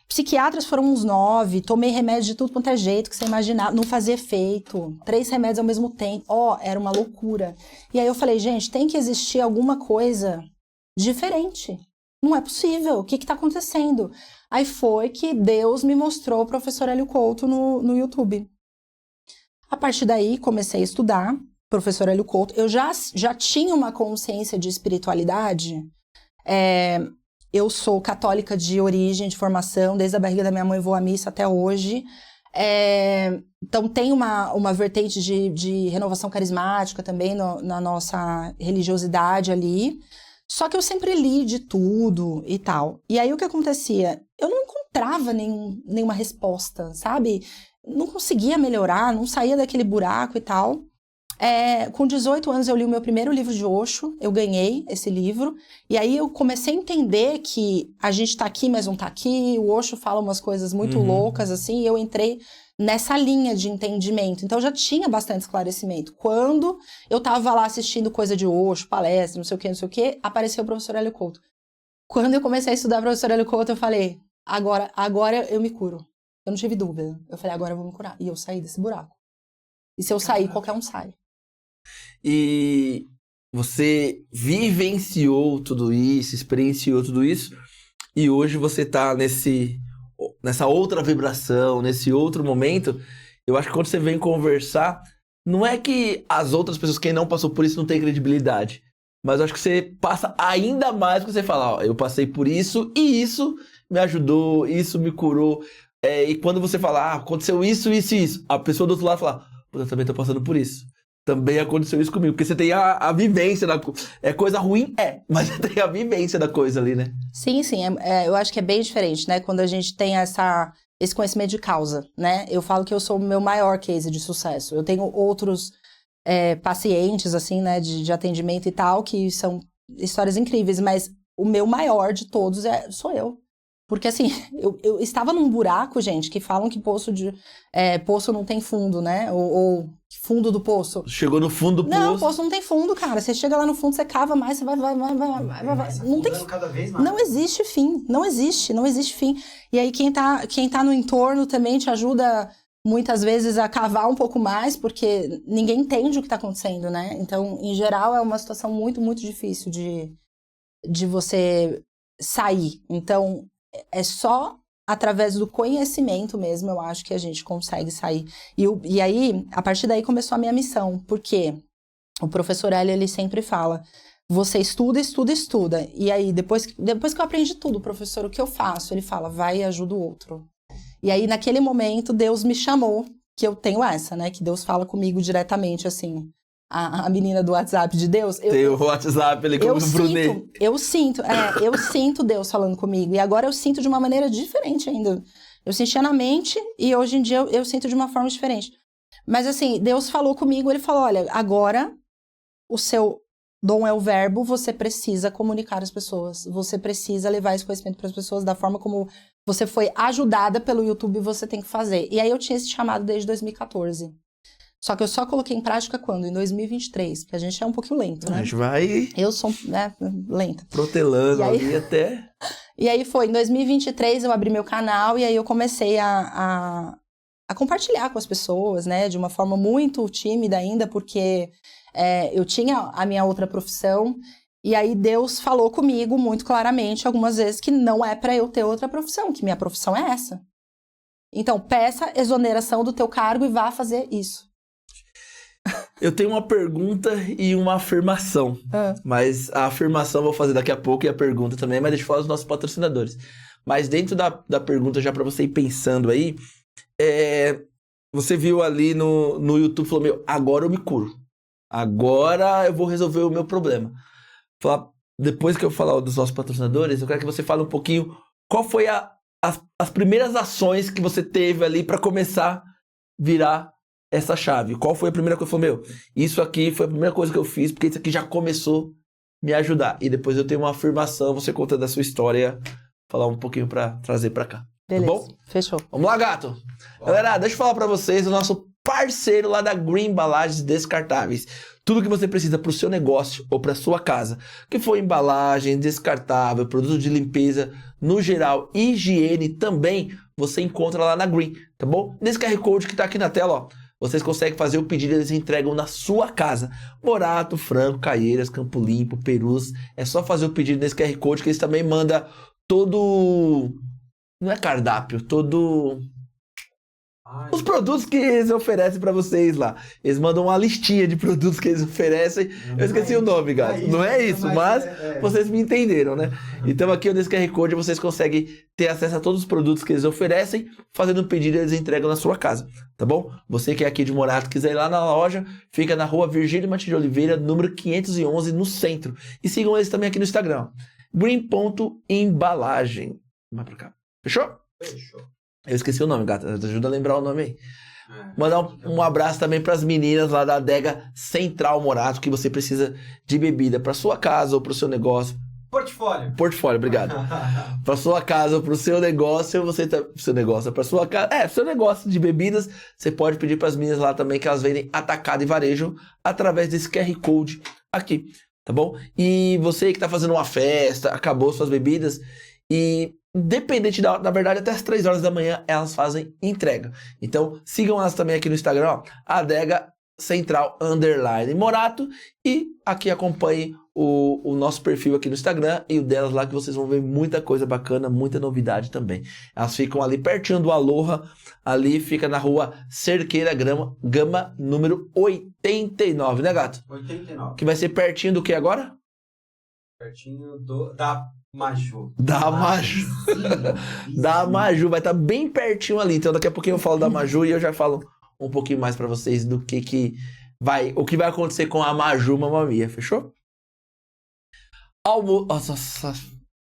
Psiquiatras foram uns 9, tomei remédio de tudo quanto é jeito que você imaginar, não fazia efeito, 3 remédios ao mesmo tempo, era uma loucura. E aí eu falei, gente, tem que existir alguma coisa diferente, não é possível, o que tá acontecendo? Aí foi que Deus me mostrou o professor Hélio Couto no YouTube. A partir daí, comecei a estudar, professor Hélio Couto, eu já tinha uma consciência de espiritualidade, eu sou católica de origem, de formação, desde a barriga da minha mãe vou à missa até hoje. Então tem uma vertente de renovação carismática também na nossa religiosidade ali. Só que eu sempre li de tudo e tal. E aí o que acontecia? Eu não encontrava nenhuma resposta, sabe? Não conseguia melhorar, não saía daquele buraco e tal. Com 18 anos eu li o meu primeiro livro de Osho, eu ganhei esse livro, e aí eu comecei a entender que a gente tá aqui, mas não tá aqui, o Osho fala umas coisas muito loucas, assim, e eu entrei nessa linha de entendimento, então eu já tinha bastante esclarecimento. Quando eu tava lá assistindo coisa de Osho, palestra, não sei o que, apareceu o professor Hélio Couto. Quando eu comecei a estudar o professor Hélio Couto, eu falei, agora eu me curo. Eu não tive dúvida, eu falei, agora eu vou me curar, e eu saí desse buraco. E se eu sair, qualquer um sai. E você vivenciou tudo isso, experienciou tudo isso, e hoje você tá nessa outra vibração, nesse outro momento. Eu acho que quando você vem conversar, não é que as outras pessoas, quem não passou por isso, não tem credibilidade, mas eu acho que você passa ainda mais quando você fala, eu passei por isso, e isso me ajudou, isso me curou. E quando você fala, aconteceu isso, a pessoa do outro lado fala, eu também tô passando por isso. Também aconteceu isso comigo, porque você tem a vivência da coisa. É coisa ruim? Mas você tem a vivência da coisa ali, né? Sim, eu acho que é bem diferente, né? Quando a gente tem esse conhecimento de causa, né? Eu falo que eu sou o meu maior case de sucesso. Eu tenho outros pacientes, assim, né, de atendimento e tal, que são histórias incríveis, mas o meu maior de todos sou eu. Porque, assim, eu estava num buraco, gente, que falam que poço não tem fundo, né? Ou fundo do poço. Chegou no fundo do poço. Não, poço não tem fundo, cara. Você chega lá no fundo, você cava mais, você vai. Não tem cada vez mais. Não existe fim. Não existe fim. E aí, quem tá no entorno também te ajuda, muitas vezes, a cavar um pouco mais, porque ninguém entende o que tá acontecendo, né? Então, em geral, é uma situação muito, muito difícil de você sair. Então, é só através do conhecimento mesmo, eu acho que a gente consegue sair. E aí, a partir daí, começou a minha missão, porque o professor Hélio, ele sempre fala, você estuda. E aí, depois que eu aprendi tudo, professor, o que eu faço? Ele fala, vai e ajuda o outro. E aí, naquele momento, Deus me chamou, que eu tenho essa, né? Que Deus fala comigo diretamente, assim. A menina do WhatsApp de Deus. Tem o WhatsApp ali como o Brunet. Eu sinto Deus falando comigo. E agora eu sinto de uma maneira diferente ainda. Eu sentia na mente e hoje em dia eu sinto de uma forma diferente. Mas assim, Deus falou comigo, ele falou, olha, agora o seu dom é o verbo, você precisa comunicar às pessoas. Você precisa levar esse conhecimento para as pessoas da forma como você foi ajudada pelo YouTube, você tem que fazer. E aí eu tinha esse chamado desde 2014. Só que eu só coloquei em prática quando? Em 2023, porque a gente é um pouquinho lento, né? A gente vai... Eu sou, né, lenta. Protelando aí, ali até... E aí foi, em 2023 eu abri meu canal e aí eu comecei a compartilhar com as pessoas, né? De uma forma muito tímida ainda, porque eu tinha a minha outra profissão. E aí Deus falou comigo muito claramente algumas vezes que não é pra eu ter outra profissão, que minha profissão é essa. Então, peça exoneração do teu cargo e vá fazer isso. Eu tenho uma pergunta e uma afirmação. Mas a afirmação eu vou fazer daqui a pouco e a pergunta também, mas deixa eu falar dos nossos patrocinadores. Mas dentro da pergunta, já pra você ir pensando aí, você viu ali no YouTube, falou, meu, agora eu me curo. Agora eu vou resolver o meu problema. Depois que eu falar dos nossos patrocinadores, eu quero que você fale um pouquinho qual foi as primeiras ações que você teve ali pra começar a virar essa chave. Qual foi a primeira coisa? Eu falei, meu, isso aqui foi a primeira coisa que eu fiz, porque isso aqui já começou a me ajudar. E depois eu tenho uma afirmação, você conta da sua história, falar um pouquinho pra trazer pra cá. Beleza, tá bom? Fechou. Vamos lá, gato. Galera, deixa eu falar pra vocês o nosso parceiro lá da Green Embalagens Descartáveis. Tudo que você precisa pro seu negócio ou pra sua casa, que for embalagem descartável, produto de limpeza, no geral, higiene também, você encontra lá na Green, tá bom? Nesse QR Code que tá aqui na tela, ó. Vocês conseguem fazer o pedido e eles entregam na sua casa. Morato, Franco, Caieiras, Campo Limpo, Perus. É só fazer o pedido nesse QR Code que eles também mandam todo... Não é cardápio, todo... Os produtos que eles oferecem pra vocês lá. Eles mandam uma listinha de produtos que eles oferecem. Eu esqueci o nome, gato. Não é isso, mas vocês me entenderam, né? Então aqui nesse QR Code vocês conseguem ter acesso a todos os produtos que eles oferecem. Fazendo um pedido, eles entregam na sua casa, tá bom? Você que é aqui de Morato, quiser ir lá na loja, fica na rua Virgílio Martins de Oliveira, número 511, no centro. E sigam eles também aqui no Instagram. Green.embalagem. Vai pra cá. Fechou? Fechou. Eu esqueci o nome, gata. Ajuda a lembrar o nome aí. Mandar um abraço também para as meninas lá da Adega Central Morato, que você precisa de bebida para sua casa ou para o seu negócio. Portfólio, obrigado. Para sua casa ou para o seu negócio, seu negócio, para sua casa, seu negócio de bebidas, você pode pedir para as meninas lá também que elas vendem atacado e varejo através desse QR Code aqui, tá bom? E você que tá fazendo uma festa, acabou suas bebidas e independente na verdade, até as 3 horas da manhã elas fazem entrega. Então, sigam elas também aqui no Instagram, ó, Adega Central _ Morato. E aqui acompanhe o nosso perfil aqui no Instagram e o delas lá, que vocês vão ver muita coisa bacana, muita novidade também. Elas ficam ali pertinho do Aloha, ali fica na rua Cerqueira Gama, número 89, né, gato? 89. Que vai ser pertinho do que agora? Pertinho da Maju. Da Maju. Da Maju, vai estar bem pertinho ali. Então daqui a pouquinho eu falo da Maju e eu já falo um pouquinho mais pra vocês do que vai acontecer com a Maju Mamma Mia, fechou?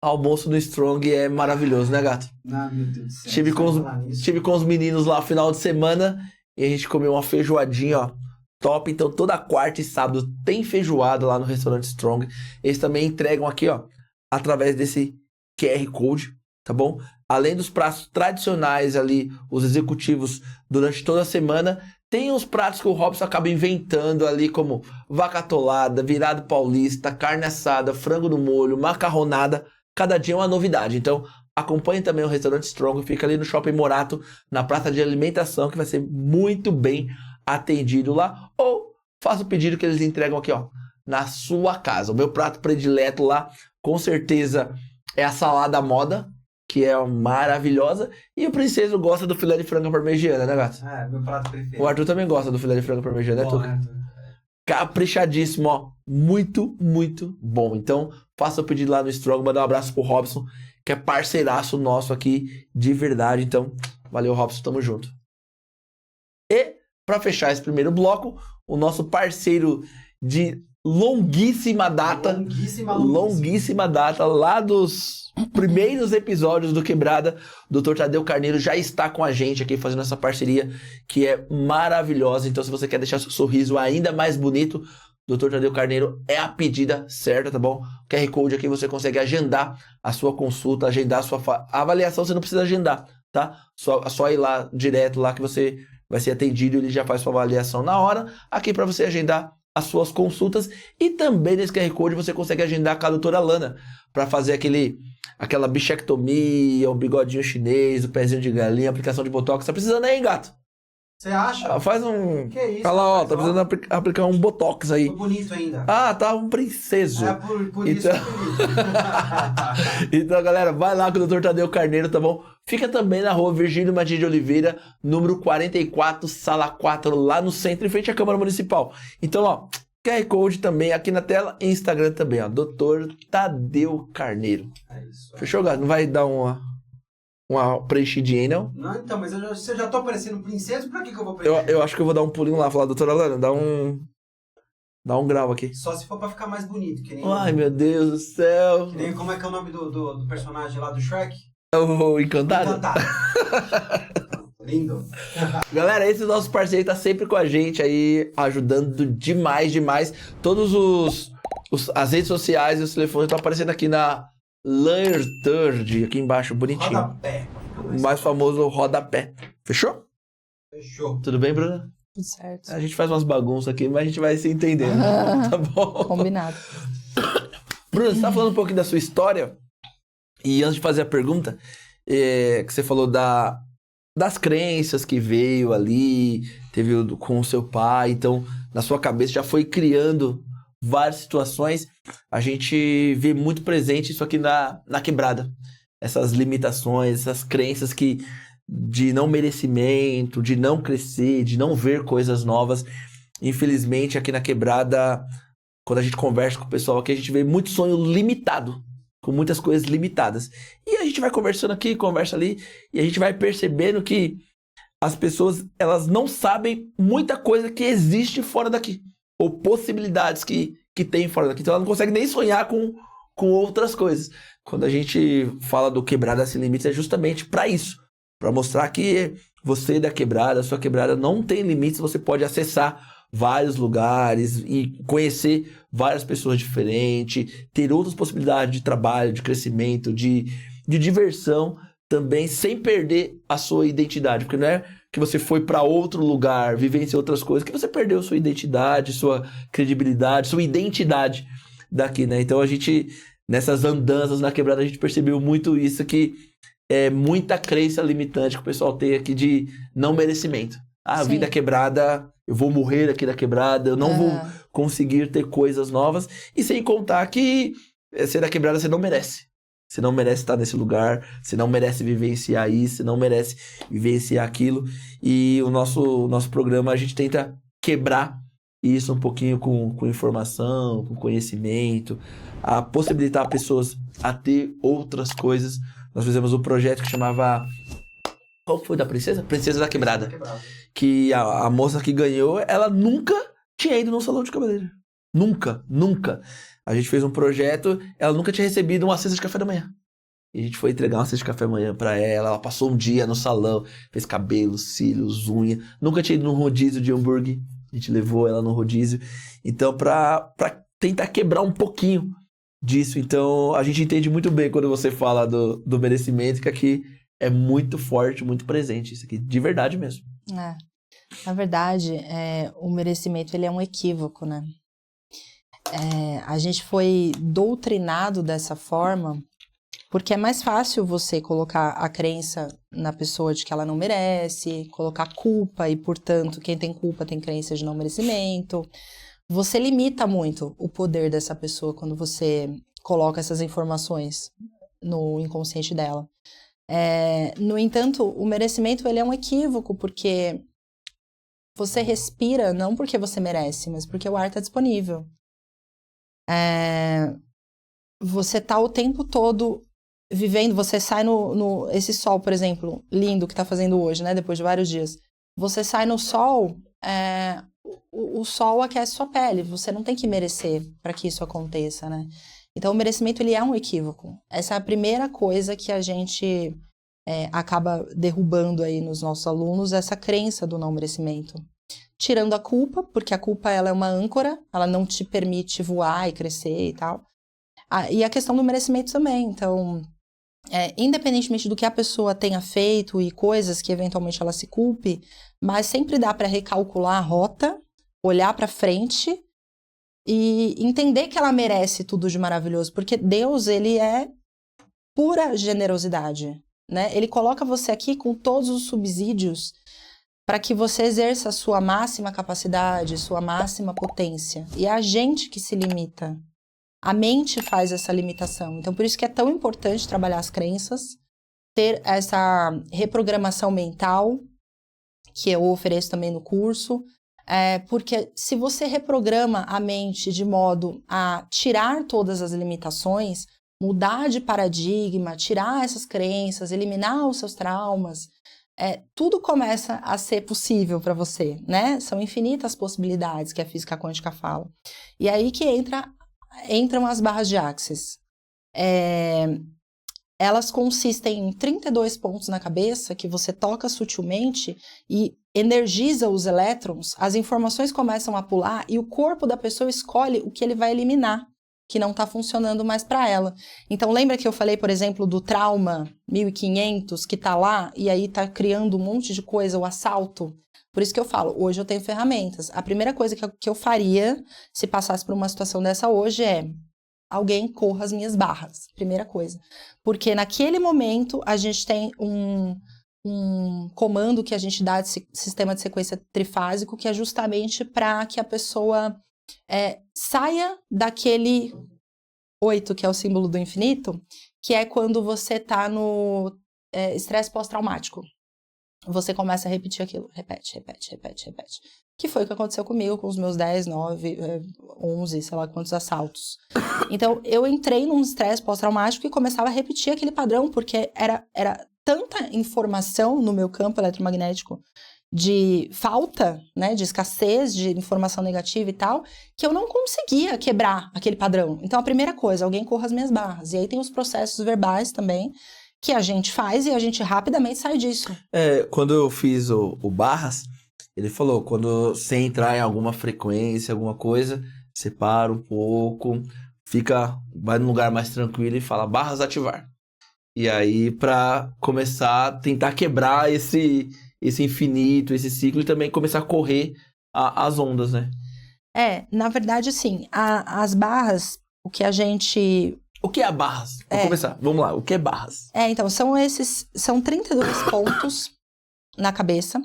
Almoço no Strong é maravilhoso, né, gato? Ah, meu Deus do céu. Estive com os meninos lá no final de semana e a gente comeu uma feijoadinha, ó. Top, então toda quarta e sábado tem feijoada lá no restaurante Strong. Eles também entregam aqui, ó, através desse QR Code, tá bom? Além dos pratos tradicionais ali, os executivos durante toda a semana, tem os pratos que o Robson acaba inventando ali, como vaca atolada, virado paulista, carne assada, frango no molho, macarronada. Cada dia é uma novidade. Então, acompanhe também o restaurante Strong, fica ali no Shopping Morato, na praça de alimentação, que vai ser muito bem atendido lá, ou faça o pedido que eles entregam aqui, ó, na sua casa. O meu prato predileto lá, com certeza, é a salada moda, que é maravilhosa, e o Princeso gosta do filé de frango parmegiana, né, gato? Meu prato preferido. O Arthur também gosta do filé de frango parmegiana, né, Tuca? caprichadíssimo, ó. Muito, muito bom. Então, faça o pedido lá no Strong, mandar um abraço pro Robson, que é parceiraço nosso aqui, de verdade. Então, valeu, Robson, tamo junto. E, pra fechar esse primeiro bloco, o nosso parceiro de longuíssima data, lá dos primeiros episódios do Quebrada, o Dr. Tadeu Carneiro já está com a gente aqui fazendo essa parceria que é maravilhosa. Então, se você quer deixar seu sorriso ainda mais bonito, Dr. Tadeu Carneiro é a pedida certa, tá bom? O QR Code aqui você consegue agendar a sua consulta, agendar a sua avaliação, você não precisa agendar, tá? Só ir lá direto lá que você vai ser atendido, ele já faz sua avaliação na hora. Aqui para você agendar as suas consultas, e também nesse QR Code você consegue agendar com a doutora Lana para fazer aquela bichectomia, o bigodinho chinês, o pezinho de galinha, aplicação de botox. Tá precisando aí, gato? Você acha? Faz um... Que isso? Fala, ó, tá precisando aplicar um botox aí. Tô bonito ainda. Ah, tá um princeso. É, por isso então... Então, galera, vai lá com o Dr. Tadeu Carneiro, tá bom? Fica também na rua Virgínio Matinho de Oliveira, número 44, sala 4, lá no centro, em frente à Câmara Municipal. Então, ó, QR Code também aqui na tela e Instagram também, ó. Dr. Tadeu Carneiro. É isso. Fechou, gato? Não vai dar uma preenchidinha aí, não? Não, então, mas você já tô parecendo princesa, pra que eu vou preencher? Eu acho que eu vou dar um pulinho lá, falar, doutora Lana, dá um grau aqui. Só se for pra ficar mais bonito, que nem... Ai, meu Deus do céu. Que nem, como é que é o nome do personagem lá do Shrek? O Encantado? Encantado. Lindo. Galera, esse nosso parceiro tá sempre com a gente aí, ajudando demais. Todos as redes sociais e os telefones estão aparecendo aqui na Layer Third, aqui embaixo, bonitinho. Rodapé. O mais famoso rodapé. Fechou? Fechou. Tudo bem, Bruna? Tudo certo. A gente faz umas bagunças aqui, mas a gente vai se entendendo. Tá bom? Combinado. Bruna, você tá falando um pouquinho da sua história? E antes de fazer a pergunta, que você falou das crenças que veio ali, teve com o seu pai, então na sua cabeça já foi criando várias situações. A gente vê muito presente isso aqui na Quebrada. Essas limitações, essas crenças de não merecimento, de não crescer, de não ver coisas novas. Infelizmente, aqui na Quebrada, quando a gente conversa com o pessoal aqui, a gente vê muito sonho limitado, com muitas coisas limitadas. E a gente vai conversando aqui, conversa ali, e a gente vai percebendo que as pessoas, elas não sabem muita coisa que existe fora daqui, ou possibilidades que tem fora daqui. Então ela não consegue nem sonhar com outras coisas. Quando a gente fala do Quebrada Sem Limites, é justamente para isso, para mostrar que você da Quebrada, a sua Quebrada não tem limites, você pode acessar vários lugares e conhecer várias pessoas diferentes, ter outras possibilidades de trabalho, de crescimento, de diversão também, sem perder a sua identidade, porque não é que você foi para outro lugar, vivenciar outras coisas, que você perdeu sua identidade, sua credibilidade, sua identidade daqui, né? Então a gente, nessas andanças na Quebrada, a gente percebeu muito isso, que é muita crença limitante que o pessoal tem aqui de não merecimento. A vida quebrada, eu vou morrer aqui da Quebrada, eu não vou conseguir ter coisas novas, e sem contar que ser da Quebrada você não merece. Você não merece estar nesse lugar, você não merece vivenciar isso, você não merece vivenciar aquilo. E o nosso programa, a gente tenta quebrar isso um pouquinho com informação, com conhecimento, a possibilitar pessoas a ter outras coisas. Nós fizemos um projeto que chamava... Qual foi da princesa? Princesa da Quebrada. Que a moça que ganhou, ela nunca tinha ido num salão de cabeleireiro. Nunca. A gente fez um projeto, ela nunca tinha recebido uma cesta de café da manhã. E a gente foi entregar uma cesta de café da manhã pra ela passou um dia no salão, fez cabelo, cílios, unha. Nunca tinha ido num rodízio de hambúrguer. A gente levou ela no rodízio. Então, pra tentar quebrar um pouquinho disso. Então, a gente entende muito bem quando você fala do merecimento, que aqui é muito forte, muito presente. Isso aqui, de verdade mesmo. Na verdade, o merecimento ele é um equívoco, né? A gente foi doutrinado dessa forma porque é mais fácil você colocar a crença na pessoa de que ela não merece, colocar culpa e, portanto, quem tem culpa tem crença de não merecimento. Você limita muito o poder dessa pessoa quando você coloca essas informações no inconsciente dela. No entanto, o merecimento ele é um equívoco porque você respira não porque você merece, mas porque o ar está disponível. Você tá o tempo todo vivendo, você sai esse sol, por exemplo, lindo que tá fazendo hoje, né, depois de vários dias. Você sai no sol, o sol aquece sua pele, você não tem que merecer para que isso aconteça, né? Então o merecimento, ele é um equívoco. Essa é a primeira coisa que a gente acaba derrubando aí nos nossos alunos, essa crença do não merecimento. Tirando a culpa, porque a culpa ela é uma âncora, ela não te permite voar e crescer e tal. E a questão do merecimento também. Então, independentemente do que a pessoa tenha feito e coisas que eventualmente ela se culpe, mas sempre dá para recalcular a rota, olhar para frente e entender que ela merece tudo de maravilhoso, porque Deus, ele é pura generosidade, né? Ele coloca você aqui com todos os subsídios para que você exerça a sua máxima capacidade, sua máxima potência. E é a gente que se limita. A mente faz essa limitação. Então, por isso que é tão importante trabalhar as crenças, ter essa reprogramação mental, que eu ofereço também no curso, porque se você reprograma a mente de modo a tirar todas as limitações, mudar de paradigma, tirar essas crenças, eliminar os seus traumas, tudo começa a ser possível para você, né? São infinitas possibilidades que a física quântica fala. E aí que entram as barras de Axis. Elas consistem em 32 pontos na cabeça que você toca sutilmente e energiza os elétrons, as informações começam a pular e o corpo da pessoa escolhe o que ele vai eliminar, que não está funcionando mais para ela. Então, lembra que eu falei, por exemplo, do trauma 1500 que está lá e aí está criando um monte de coisa, o assalto? Por isso que eu falo, hoje eu tenho ferramentas. A primeira coisa que eu faria se passasse por uma situação dessa hoje alguém corra as minhas barras. Primeira coisa. Porque naquele momento a gente tem um comando que a gente dá de sistema de sequência trifásico, que é justamente para que a pessoa saia daquele 8, que é o símbolo do infinito, que é quando você está no estresse pós-traumático. Você começa a repetir aquilo, repete. Que foi o que aconteceu comigo com os meus 10, 9, 11, sei lá quantos assaltos. Então, eu entrei num estresse pós-traumático e começava a repetir aquele padrão, porque era tanta informação no meu campo eletromagnético de falta, né, de escassez de informação negativa e tal, que eu não conseguia quebrar aquele padrão. Então, a primeira coisa, alguém corra as minhas barras. E aí tem os processos verbais também, que a gente faz e a gente rapidamente sai disso. Quando eu fiz o Barras, ele falou, quando você entrar em alguma frequência, alguma coisa, você para um pouco, vai num lugar mais tranquilo e fala Barras ativar. E aí, pra começar a tentar quebrar esse infinito, esse ciclo, e também começar a correr as ondas, né? Na verdade, sim. As barras, o que a gente... O que é barras? Vamos começar. Vamos lá. O que é barras? Então, são 32 pontos na cabeça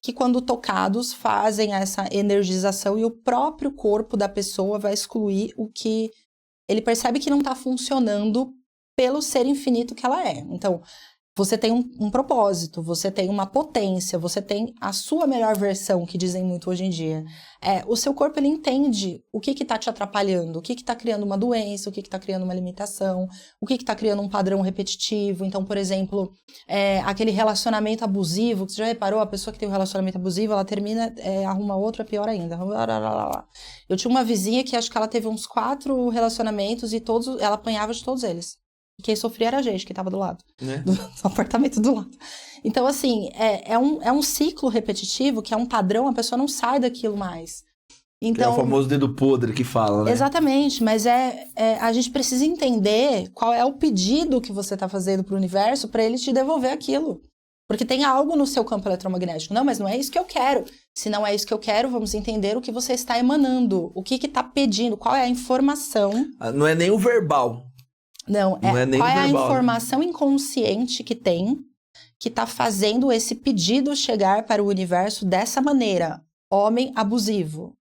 que, quando tocados, fazem essa energização e o próprio corpo da pessoa vai excluir o que ele percebe que não está funcionando pelo ser infinito que ela é. Então, você tem um propósito, você tem uma potência, você tem a sua melhor versão, que dizem muito hoje em dia. O seu corpo, ele entende o que está te atrapalhando, o que está criando uma doença, o que está criando uma limitação, o que está criando um padrão repetitivo. Então, por exemplo, aquele relacionamento abusivo, que você já reparou, a pessoa que tem um relacionamento abusivo, ela termina, arruma outro, é pior ainda. Eu tinha uma vizinha que acho que ela teve uns 4 relacionamentos e ela apanhava de todos eles. Quem sofria era a gente, que estava do lado, do apartamento do lado. Então, assim, é um ciclo repetitivo, que é um padrão, a pessoa não sai daquilo mais. Então, é o famoso dedo podre que fala, né? Exatamente, mas a gente precisa entender qual é o pedido que você está fazendo para o universo para ele te devolver aquilo. Porque tem algo no seu campo eletromagnético. Não, mas não é isso que eu quero. Se não é isso que eu quero, vamos entender o que você está emanando, o que está pedindo, qual é a informação. Não é nem o verbal. Não é nem qual é a informação inconsciente que tem, que está fazendo esse pedido chegar para o universo dessa maneira. Homem abusivo.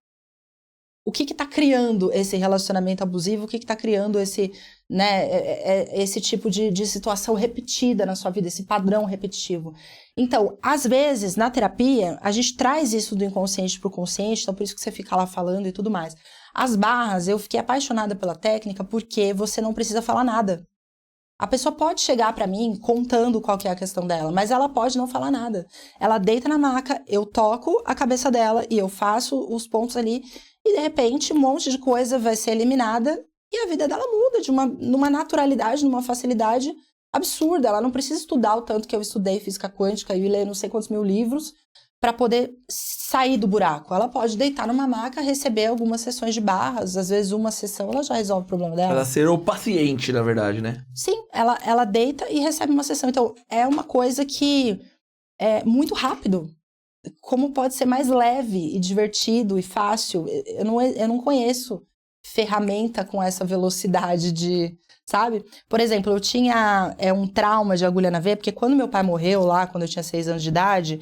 O que está criando esse relacionamento abusivo? O que está criando esse né? Esse tipo de situação repetida na sua vida, esse padrão repetitivo. Então, às vezes, na terapia, a gente traz isso do inconsciente para o consciente, então por isso que você fica lá falando e tudo mais. As barras, eu fiquei apaixonada pela técnica porque você não precisa falar nada. A pessoa pode chegar para mim contando qual que é a questão dela, mas ela pode não falar nada. Ela deita na maca, eu toco a cabeça dela e eu faço os pontos ali e, de repente, um monte de coisa vai ser eliminada e a vida dela muda numa naturalidade, numa facilidade absurda. Ela não precisa estudar o tanto que eu estudei física quântica e ler não sei quantos mil livros para poder sair do buraco. Ela pode deitar numa maca, receber algumas sessões de barras, às vezes uma sessão ela já resolve o problema dela. Ela ser o paciente, na verdade, né? Sim, ela deita e recebe uma sessão. Então, é uma coisa que é muito rápido. Como pode ser mais leve e divertido e fácil? Eu não conheço ferramenta com essa velocidade de... Sabe? Por exemplo, eu tinha um trauma de agulha na veia, porque quando meu pai morreu lá, quando eu tinha 6 anos de idade,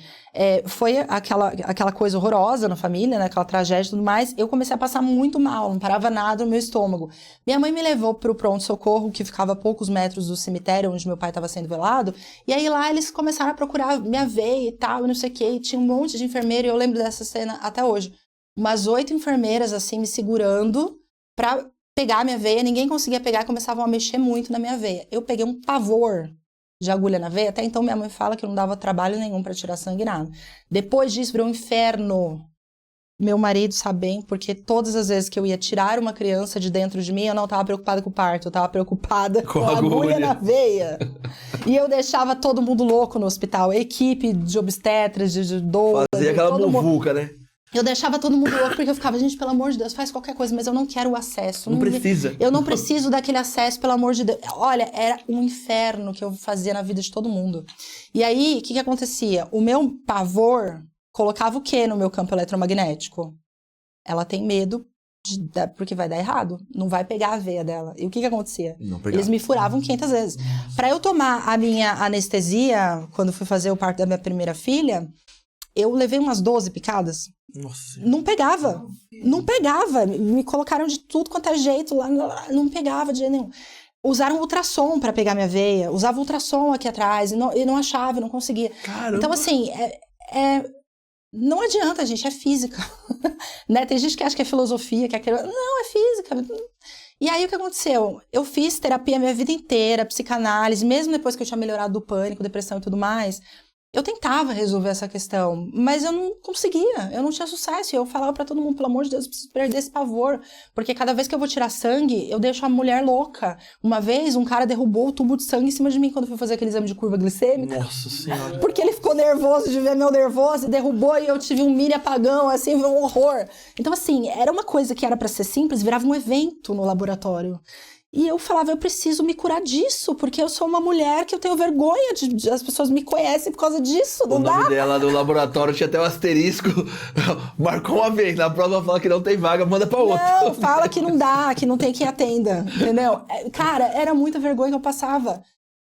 foi aquela coisa horrorosa na família, né? Aquela tragédia e tudo mais, eu comecei a passar muito mal, não parava nada no meu estômago. Minha mãe me levou pro pronto-socorro, que ficava a poucos metros do cemitério onde meu pai estava sendo velado, e aí lá eles começaram a procurar minha veia e tal, e não sei o quê, e tinha um monte de enfermeiro, e eu lembro dessa cena até hoje. Umas 8 enfermeiras, assim, me segurando pra pegar a minha veia, ninguém conseguia pegar, começavam a mexer muito na minha veia. Eu peguei um pavor de agulha na veia, até então minha mãe fala que eu não dava trabalho nenhum pra tirar sangue nada. Depois disso, virou um inferno. Meu marido sabe bem, porque todas as vezes que eu ia tirar uma criança de dentro de mim, eu não tava preocupada com o parto, eu tava preocupada com a agulha na veia. E eu deixava todo mundo louco no hospital, a equipe de obstetras, de doula. Fazia aquela muvuca, né? Eu deixava todo mundo louco, porque eu ficava, gente, pelo amor de Deus, faz qualquer coisa, mas eu não quero o acesso. Não precisa. Eu não preciso daquele acesso, pelo amor de Deus. Olha, era um inferno que eu fazia na vida de todo mundo. E aí, o que acontecia? O meu pavor colocava o quê no meu campo eletromagnético? Ela tem medo, porque vai dar errado. Não vai pegar a veia dela. E o que acontecia? Eles me furavam 500 vezes. Pra eu tomar a minha anestesia, quando fui fazer o parto da minha primeira filha, eu levei umas 12 picadas. Nossa. Não pegava. Não pegava. Me colocaram de tudo quanto é jeito lá. Não pegava de jeito nenhum. Usaram ultrassom pra pegar minha veia. Usava ultrassom aqui atrás. E não achava, não conseguia. Caramba. Então, assim, não adianta, gente. É física. Né? Tem gente que acha que é filosofia. Não, é física. E aí, o que aconteceu? Eu fiz terapia a minha vida inteira, psicanálise. Mesmo depois que eu tinha melhorado do pânico, depressão e tudo mais... Eu tentava resolver essa questão, mas eu não conseguia, eu não tinha sucesso. E eu falava pra todo mundo, pelo amor de Deus, eu preciso perder esse pavor. Porque cada vez que eu vou tirar sangue, eu deixo a mulher louca. Uma vez, um cara derrubou o tubo de sangue em cima de mim quando eu fui fazer aquele exame de curva glicêmica. Nossa Senhora. Porque ele ficou nervoso de ver meu nervoso e derrubou e eu tive um mini apagão, assim, um horror. Então, assim, era uma coisa que era pra ser simples, virava um evento no laboratório. E eu falava, eu preciso me curar disso, porque eu sou uma mulher que eu tenho vergonha as pessoas me conhecem por causa disso, não dá? O nome dela no laboratório tinha até um asterisco, marcou uma vez, na próxima fala que não tem vaga, manda pra outra. Não, fala que não dá, que não tem quem atenda, entendeu? Cara, era muita vergonha que eu passava.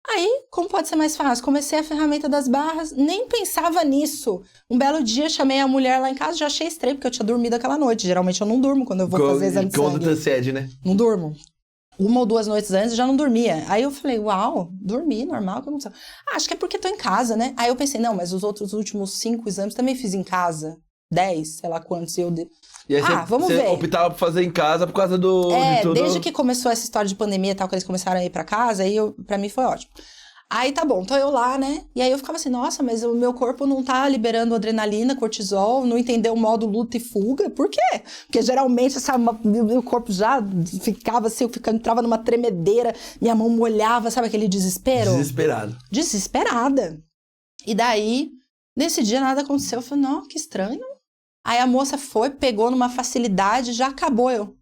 Aí, como pode ser mais fácil? Comecei a ferramenta das barras, nem pensava nisso. Um belo dia, chamei a mulher lá em casa, já achei estranho, porque eu tinha dormido aquela noite. Geralmente eu não durmo quando eu vou fazer exame de sangue. Quando antecede, né? Não durmo. 1 ou 2 noites antes eu já não dormia. Aí eu falei, uau, dormi, normal, que aconteceu? Acho que é porque tô em casa, né? Aí eu pensei, não, mas os últimos 5 exames também fiz em casa. 10, sei lá quantos. E aí vamos ver. Você optava por fazer em casa por causa do... desde que começou essa história de pandemia e tal, que eles começaram a ir pra casa, aí pra mim foi ótimo. Aí tá bom, tô eu lá, né? E aí eu ficava assim, nossa, mas o meu corpo não tá liberando adrenalina, cortisol, não entendeu o modo luta e fuga. Por quê? Porque geralmente meu corpo já ficava assim, entrava numa tremedeira, minha mão molhava, sabe aquele desespero? Desesperada. E daí, nesse dia nada aconteceu. Eu falei, não, que estranho. Aí a moça foi, pegou numa facilidade, já acabou.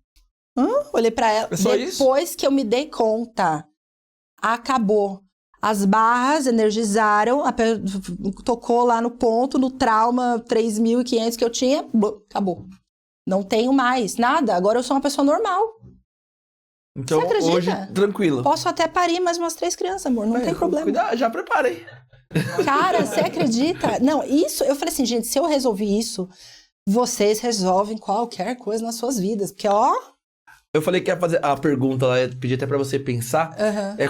Olhei pra ela. É só Depois isso? que eu me dei conta, acabou. As barras energizaram, tocou lá no ponto, no trauma 3.500 que eu tinha, acabou. Não tenho mais nada, agora eu sou uma pessoa normal. Então, você acredita? hoje, tranquilo. Posso até parir mais umas 3 crianças, amor, não tem problema. Cuidado, já preparei. Cara, você acredita? Não, isso, eu falei assim, gente, se eu resolvi isso, vocês resolvem qualquer coisa nas suas vidas, porque Eu falei que ia fazer a pergunta lá, eu pedi até pra você pensar.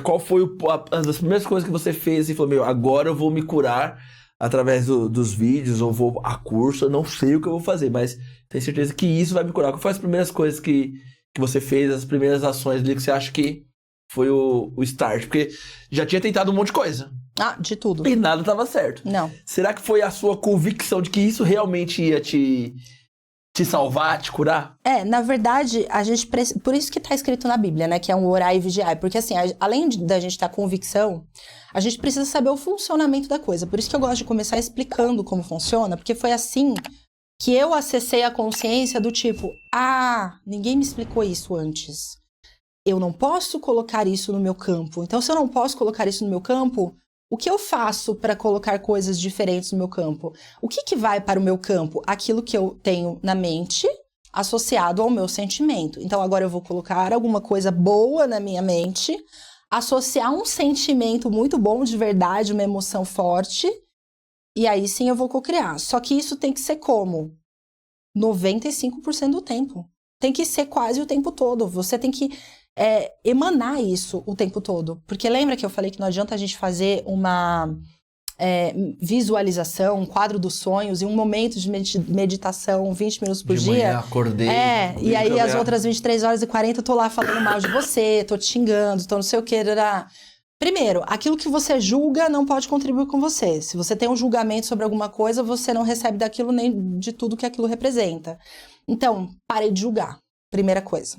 Qual foi as primeiras coisas que você fez e falou, meu, agora eu vou me curar através dos vídeos, ou vou a curso, eu não sei o que eu vou fazer, mas tenho certeza que isso vai me curar. Qual foi as primeiras coisas que você fez, as primeiras ações ali que você acha que foi o start? Porque já tinha tentado um monte de coisa. De tudo. E nada tava certo. Não. Será que foi a sua convicção de que isso realmente ia te salvar, te curar? Na verdade, a gente por isso que tá escrito na Bíblia, né? Que é um orar e vigiar. Porque assim, além da gente ter convicção, a gente precisa saber o funcionamento da coisa. Por isso que eu gosto de começar explicando como funciona, porque foi assim que eu acessei a consciência do tipo, ninguém me explicou isso antes. Eu não posso colocar isso no meu campo. Então, se eu não posso colocar isso no meu campo, o que eu faço para colocar coisas diferentes no meu campo? O que vai para o meu campo? Aquilo que eu tenho na mente associado ao meu sentimento. Então, agora eu vou colocar alguma coisa boa na minha mente, associar um sentimento muito bom de verdade, uma emoção forte, e aí sim eu vou cocriar. Só que isso tem que ser como? 95% do tempo. Tem que ser quase o tempo todo. Você tem que emanar isso o tempo todo. Porque lembra que eu falei que não adianta a gente fazer uma visualização, um quadro dos sonhos e um momento de meditação 20 minutos por dia? Manhã, acordei. E aí as outras 23 horas e 40 eu tô lá falando mal de você, tô te xingando, tô não sei o que. Primeiro, aquilo que você julga não pode contribuir com você. Se você tem um julgamento sobre alguma coisa, você não recebe daquilo nem de tudo que aquilo representa. Então, parei de julgar. Primeira coisa.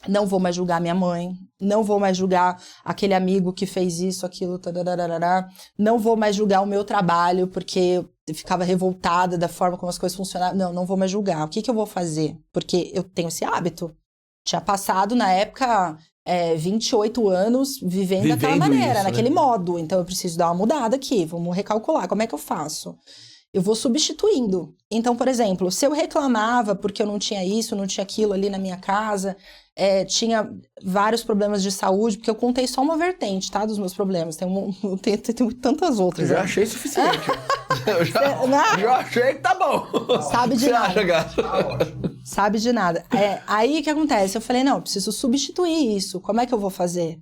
Não vou mais julgar minha mãe, não vou mais julgar aquele amigo que fez isso, aquilo, não vou mais julgar o meu trabalho, porque eu ficava revoltada da forma como as coisas funcionavam. Não vou mais julgar. O que eu vou fazer? Porque eu tenho esse hábito. Tinha passado, na época, 28 anos vivendo daquela maneira, isso, naquele modo. Então, eu preciso dar uma mudada aqui, vamos recalcular. Como é que eu faço? Eu vou substituindo. Então, por exemplo, se eu reclamava porque eu não tinha isso, não tinha aquilo ali na minha casa, tinha vários problemas de saúde, porque eu contei só uma vertente, tá, dos meus problemas. Tem tantas outras. Eu já achei suficiente. eu já achei que tá bom. Sabe de nada. Você acha, gato? Sabe de nada. Aí, o que acontece? Eu falei, não, eu preciso substituir isso. Como é que eu vou fazer?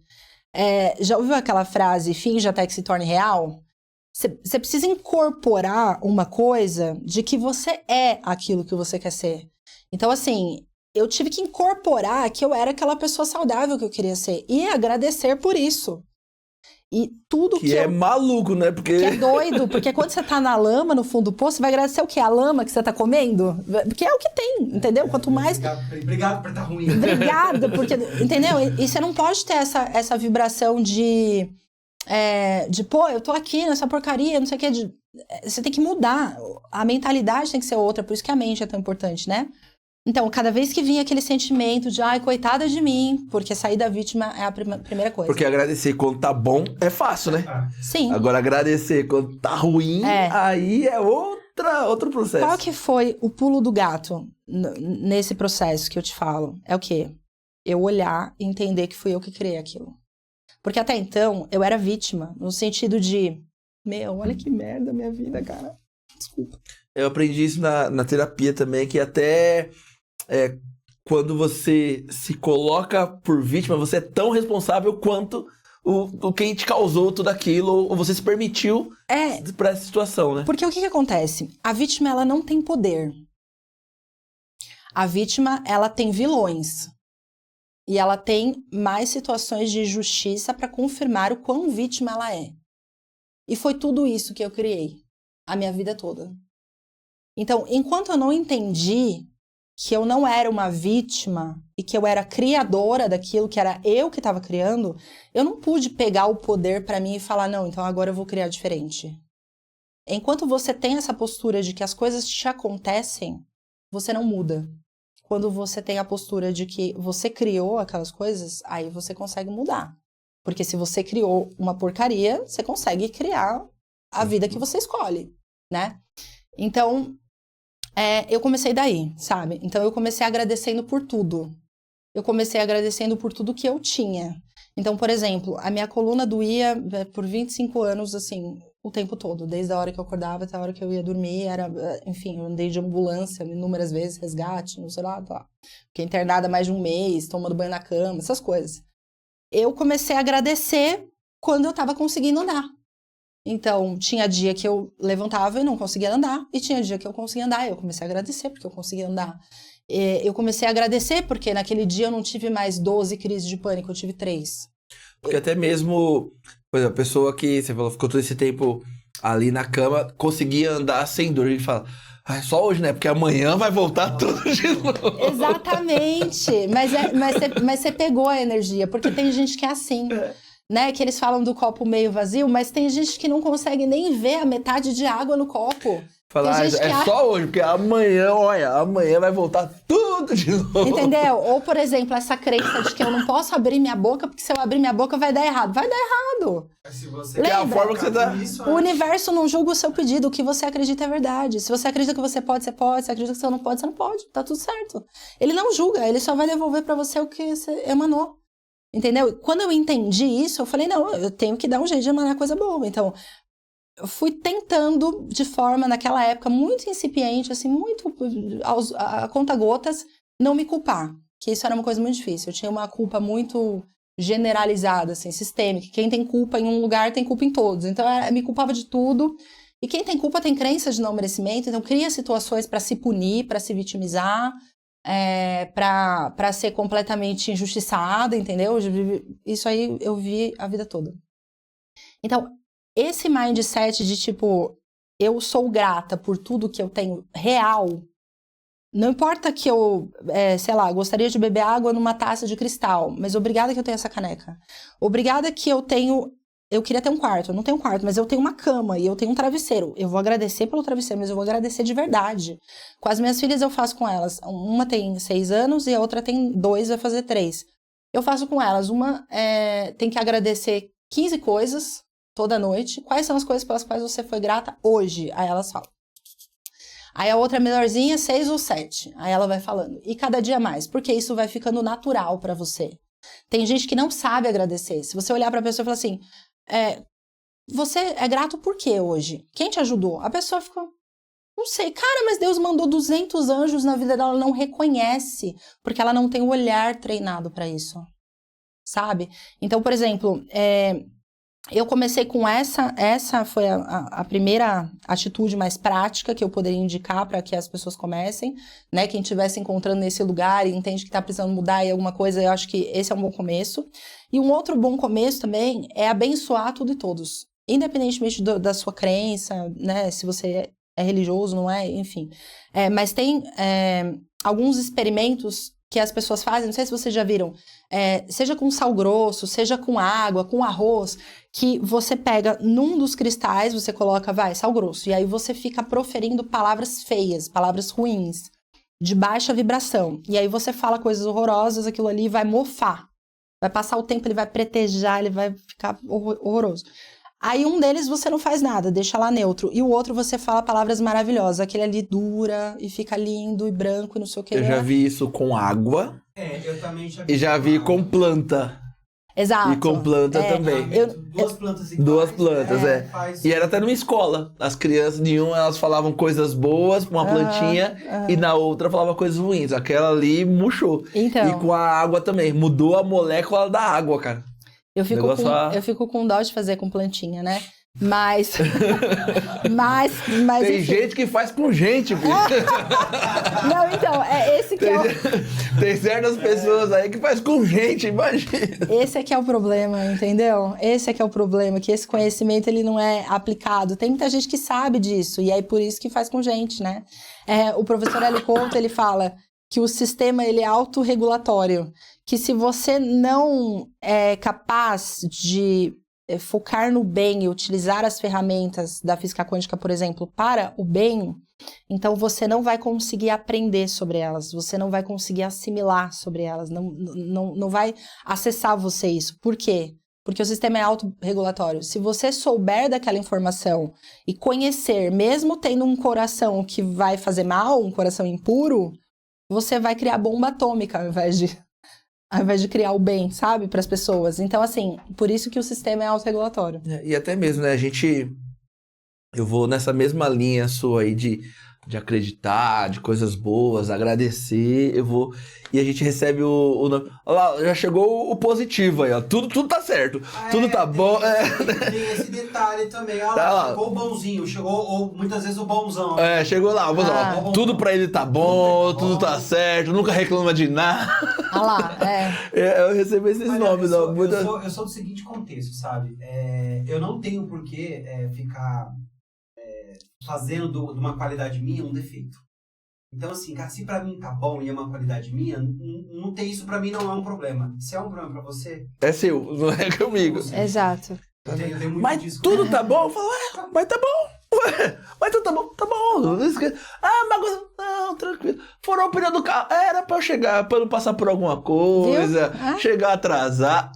Já ouviu aquela frase, finge até que se torne real? Você precisa incorporar uma coisa de que você é aquilo que você quer ser. Então, assim, eu tive que incorporar que eu era aquela pessoa saudável que eu queria ser. E agradecer por isso. E tudo que é maluco, né? Que é doido. Porque quando você tá na lama, no fundo do poço, você vai agradecer o quê? A lama que você tá comendo? Porque é o que tem, entendeu? Quanto mais... Obrigado por estar ruim. Obrigada, porque... Entendeu? E você não pode ter essa vibração de pô, eu tô aqui nessa porcaria, não sei o que. Você tem que mudar. A mentalidade tem que ser outra, por isso que a mente é tão importante, né? Então, cada vez que vinha aquele sentimento de, coitada de mim, porque sair da vítima é a primeira coisa. Porque agradecer quando tá bom é fácil, né? Sim. Agora, agradecer quando tá ruim, aí é outro processo. Qual que foi o pulo do gato nesse processo que eu te falo? É o quê? Eu olhar e entender que fui eu que criei aquilo. Porque até então, eu era vítima, no sentido de, olha que merda minha vida, cara. Desculpa. Eu aprendi isso na terapia também, que até quando você se coloca por vítima, você é tão responsável quanto o quem te causou tudo aquilo, ou você se permitiu pra essa situação, né? Porque o que acontece? A vítima, ela não tem poder. A vítima, ela tem vilões. E ela tem mais situações de justiça para confirmar o quão vítima ela é. E foi tudo isso que eu criei, a minha vida toda. Então, enquanto eu não entendi que eu não era uma vítima e que eu era criadora daquilo, que era eu que estava criando, eu não pude pegar o poder para mim e falar, não, então agora eu vou criar diferente. Enquanto você tem essa postura de que as coisas te acontecem, você não muda. Quando você tem a postura de que você criou aquelas coisas, aí você consegue mudar. Porque se você criou uma porcaria, você consegue criar a vida que você escolhe, né? Então, eu comecei daí, sabe? Então, eu comecei agradecendo por tudo. Eu comecei agradecendo por tudo que eu tinha. Então, por exemplo, a minha coluna doía por 25 anos, assim, o tempo todo, desde a hora que eu acordava até a hora que eu ia dormir, enfim, eu andei de ambulância inúmeras vezes, resgate, não sei lá, tá. Fiquei internada mais de um mês, tomando banho na cama, essas coisas. Eu comecei a agradecer quando eu tava conseguindo andar. Então, tinha dia que eu levantava e não conseguia andar, e tinha dia que eu conseguia andar, e eu comecei a agradecer porque eu conseguia andar. Eu comecei a agradecer porque naquele dia eu não tive mais 12 crises de pânico, eu tive 3. Porque até mesmo, por exemplo, a pessoa que, você falou, ficou todo esse tempo ali na cama, conseguia andar sem dor. A gente fala, só hoje, né? Porque amanhã vai voltar tudo de novo. Exatamente. Mas você pegou a energia, porque tem gente que é assim. Né, que eles falam do copo meio vazio, mas tem gente que não consegue nem ver a metade de água no copo. Falar, só hoje, porque amanhã, olha, amanhã vai voltar tudo de novo. Entendeu? Ou, por exemplo, essa crença de que eu não posso abrir minha boca, porque se eu abrir minha boca vai dar errado. Vai dar errado. Se você Lembra? É a forma que você dá. O universo não julga o seu pedido, o que você acredita é verdade. Se você acredita que você pode, você pode. Se acredita que você não pode, você não pode. Tá tudo certo. Ele não julga, ele só vai devolver pra você o que você emanou. Entendeu? Quando eu entendi isso, eu falei, não, eu tenho que dar um jeito de emanar coisa boa. Então, eu fui tentando de forma, naquela época, muito incipiente, assim, muito a conta-gotas, não me culpar. Que isso era uma coisa muito difícil. Eu tinha uma culpa muito generalizada, assim, sistêmica. Quem tem culpa em um lugar, tem culpa em todos. Então, eu me culpava de tudo. E quem tem culpa tem crença de não merecimento. Então, cria situações para se punir, para se vitimizar. Pra ser completamente injustiçada, entendeu? Isso aí eu vi a vida toda. Então, esse mindset de tipo, eu sou grata por tudo que eu tenho real, não importa que eu, sei lá, gostaria de beber água numa taça de cristal, mas obrigada que eu tenho essa caneca. Obrigada que eu queria ter um quarto, eu não tenho um quarto, mas eu tenho uma cama e eu tenho um travesseiro. Eu vou agradecer pelo travesseiro, mas eu vou agradecer de verdade. Com as minhas filhas eu faço com elas. Uma tem 6 anos e a outra tem 2, vai fazer 3. Eu faço com elas. Uma tem que agradecer 15 coisas toda noite. Quais são as coisas pelas quais você foi grata hoje? Aí elas falam. Aí a outra menorzinha, 6 ou 7. Aí ela vai falando. E cada dia mais, porque isso vai ficando natural pra você. Tem gente que não sabe agradecer. Se você olhar pra pessoa e falar assim... você é grato por quê hoje? Quem te ajudou? A pessoa ficou, não sei, cara, mas Deus mandou 200 anjos na vida dela, ela não reconhece, porque ela não tem o olhar treinado para isso, sabe? Então, por exemplo, eu comecei com essa foi a primeira atitude mais prática que eu poderia indicar para que as pessoas comecem, né? Quem estiver se encontrando nesse lugar e entende que está precisando mudar em alguma coisa, eu acho que esse é um bom começo. E um outro bom começo também é abençoar tudo e todos, independentemente da sua crença, né? Se você é religioso, não é, enfim. Mas tem alguns experimentos que as pessoas fazem, não sei se vocês já viram, seja com sal grosso, seja com água, com arroz, que você pega num dos cristais, você coloca, sal grosso, e aí você fica proferindo palavras feias, palavras ruins, de baixa vibração, e aí você fala coisas horrorosas, aquilo ali vai mofar, vai passar o tempo, ele vai pretejar, ele vai ficar horroroso. Aí um deles você não faz nada, deixa lá neutro. E o outro você fala palavras maravilhosas. Aquele ali dura e fica lindo e branco e não sei o que. Eu já vi isso com água. Eu também já vi. E já vi com planta. Exato. E com planta também. Duas plantas iguais. Duas plantas, E era até numa escola. As crianças, de uma, elas falavam coisas boas pra uma plantinha. E na outra falava coisas ruins. Aquela ali murchou. Então. E com a água também. Mudou a molécula da água, cara. Eu fico com dó de fazer com plantinha, né? Mas tem enfim. gente que faz com gente, bicho. Não, então, esse que tem certas pessoas aí que faz com gente, imagina. Esse é que é o problema, entendeu? Esse é que é o problema, que esse conhecimento ele não é aplicado. Tem muita gente que sabe disso, e aí por isso que faz com gente, né? O professor Hélio Couto, ele fala que o sistema ele é autorregulatório, que se você não é capaz de focar no bem e utilizar as ferramentas da física quântica, por exemplo, para o bem, então você não vai conseguir aprender sobre elas, você não vai conseguir assimilar sobre elas, não vai acessar você isso. Por quê? Porque o sistema é autorregulatório. Se você souber daquela informação e conhecer, mesmo tendo um coração que vai fazer mal, um coração impuro, você vai criar bomba atômica ao invés de criar o bem, sabe, para as pessoas. Então, assim, por isso que o sistema é autorregulatório. E até mesmo, né, a gente eu vou nessa mesma linha sua aí de acreditar, de coisas boas, agradecer, eu vou... E a gente recebe o nome. Olha lá, já chegou o positivo aí, ó. Tudo tá certo. Tudo tá bom. Tem esse detalhe também. Olha Tá lá, chegou o bonzinho, ou muitas vezes o bonzão. Chegou lá, tudo pra ele tá bom, tudo tá certo, nunca reclama de nada. Olha lá, Eu recebo esses nomes, ó. Eu sou do seguinte contexto, sabe? Eu não tenho por que ficar fazendo de uma qualidade minha um defeito. Então, assim, cara, se pra mim tá bom e é uma qualidade minha, não ter isso pra mim não é um problema. Se é um problema pra você... É seu, não é comigo. Exato. Eu tenho muito mas disso. Tudo tá bom? Eu falo, mas tá bom. Mas tudo tá bom, tá bom. Mas não, tranquilo. Furou o pneu do carro. Era pra eu chegar, pra eu não passar por alguma coisa, chegar atrasar.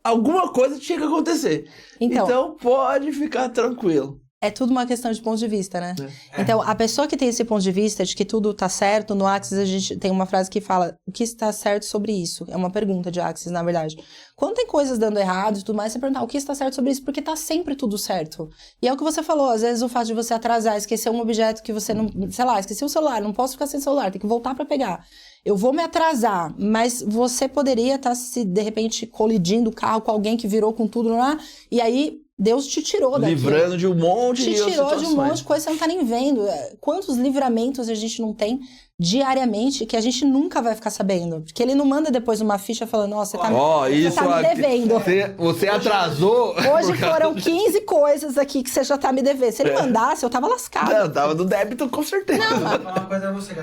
Alguma coisa tinha que acontecer. Então pode ficar tranquilo. É tudo uma questão de ponto de vista, né? Então, a pessoa que tem esse ponto de vista de que tudo tá certo, no Axis a gente tem uma frase que fala, o que está certo sobre isso? É uma pergunta de Axis, na verdade. Quando tem coisas dando errado e tudo mais, você perguntar o que está certo sobre isso, porque tá sempre tudo certo. E é o que você falou, às vezes o fato de você atrasar, esquecer um objeto que você não... Sei lá, esqueci o celular, não posso ficar sem celular, tem que voltar pra pegar. Eu vou me atrasar, mas você poderia estar se, de repente, colidindo o carro com alguém que virou com tudo lá, e aí... Deus te tirou daqui. Livrando de um monte de situações. Te tirou de um monte de coisa que você não tá nem vendo. Quantos livramentos a gente não tem diariamente que a gente nunca vai ficar sabendo? Porque ele não manda depois uma ficha falando, nossa, você tá me devendo. Você atrasou. Hoje foram 15 coisas aqui que você já tá me devendo. Se ele mandasse, eu tava lascado. Não, tava do débito com certeza. Não, vou falar uma coisa a você,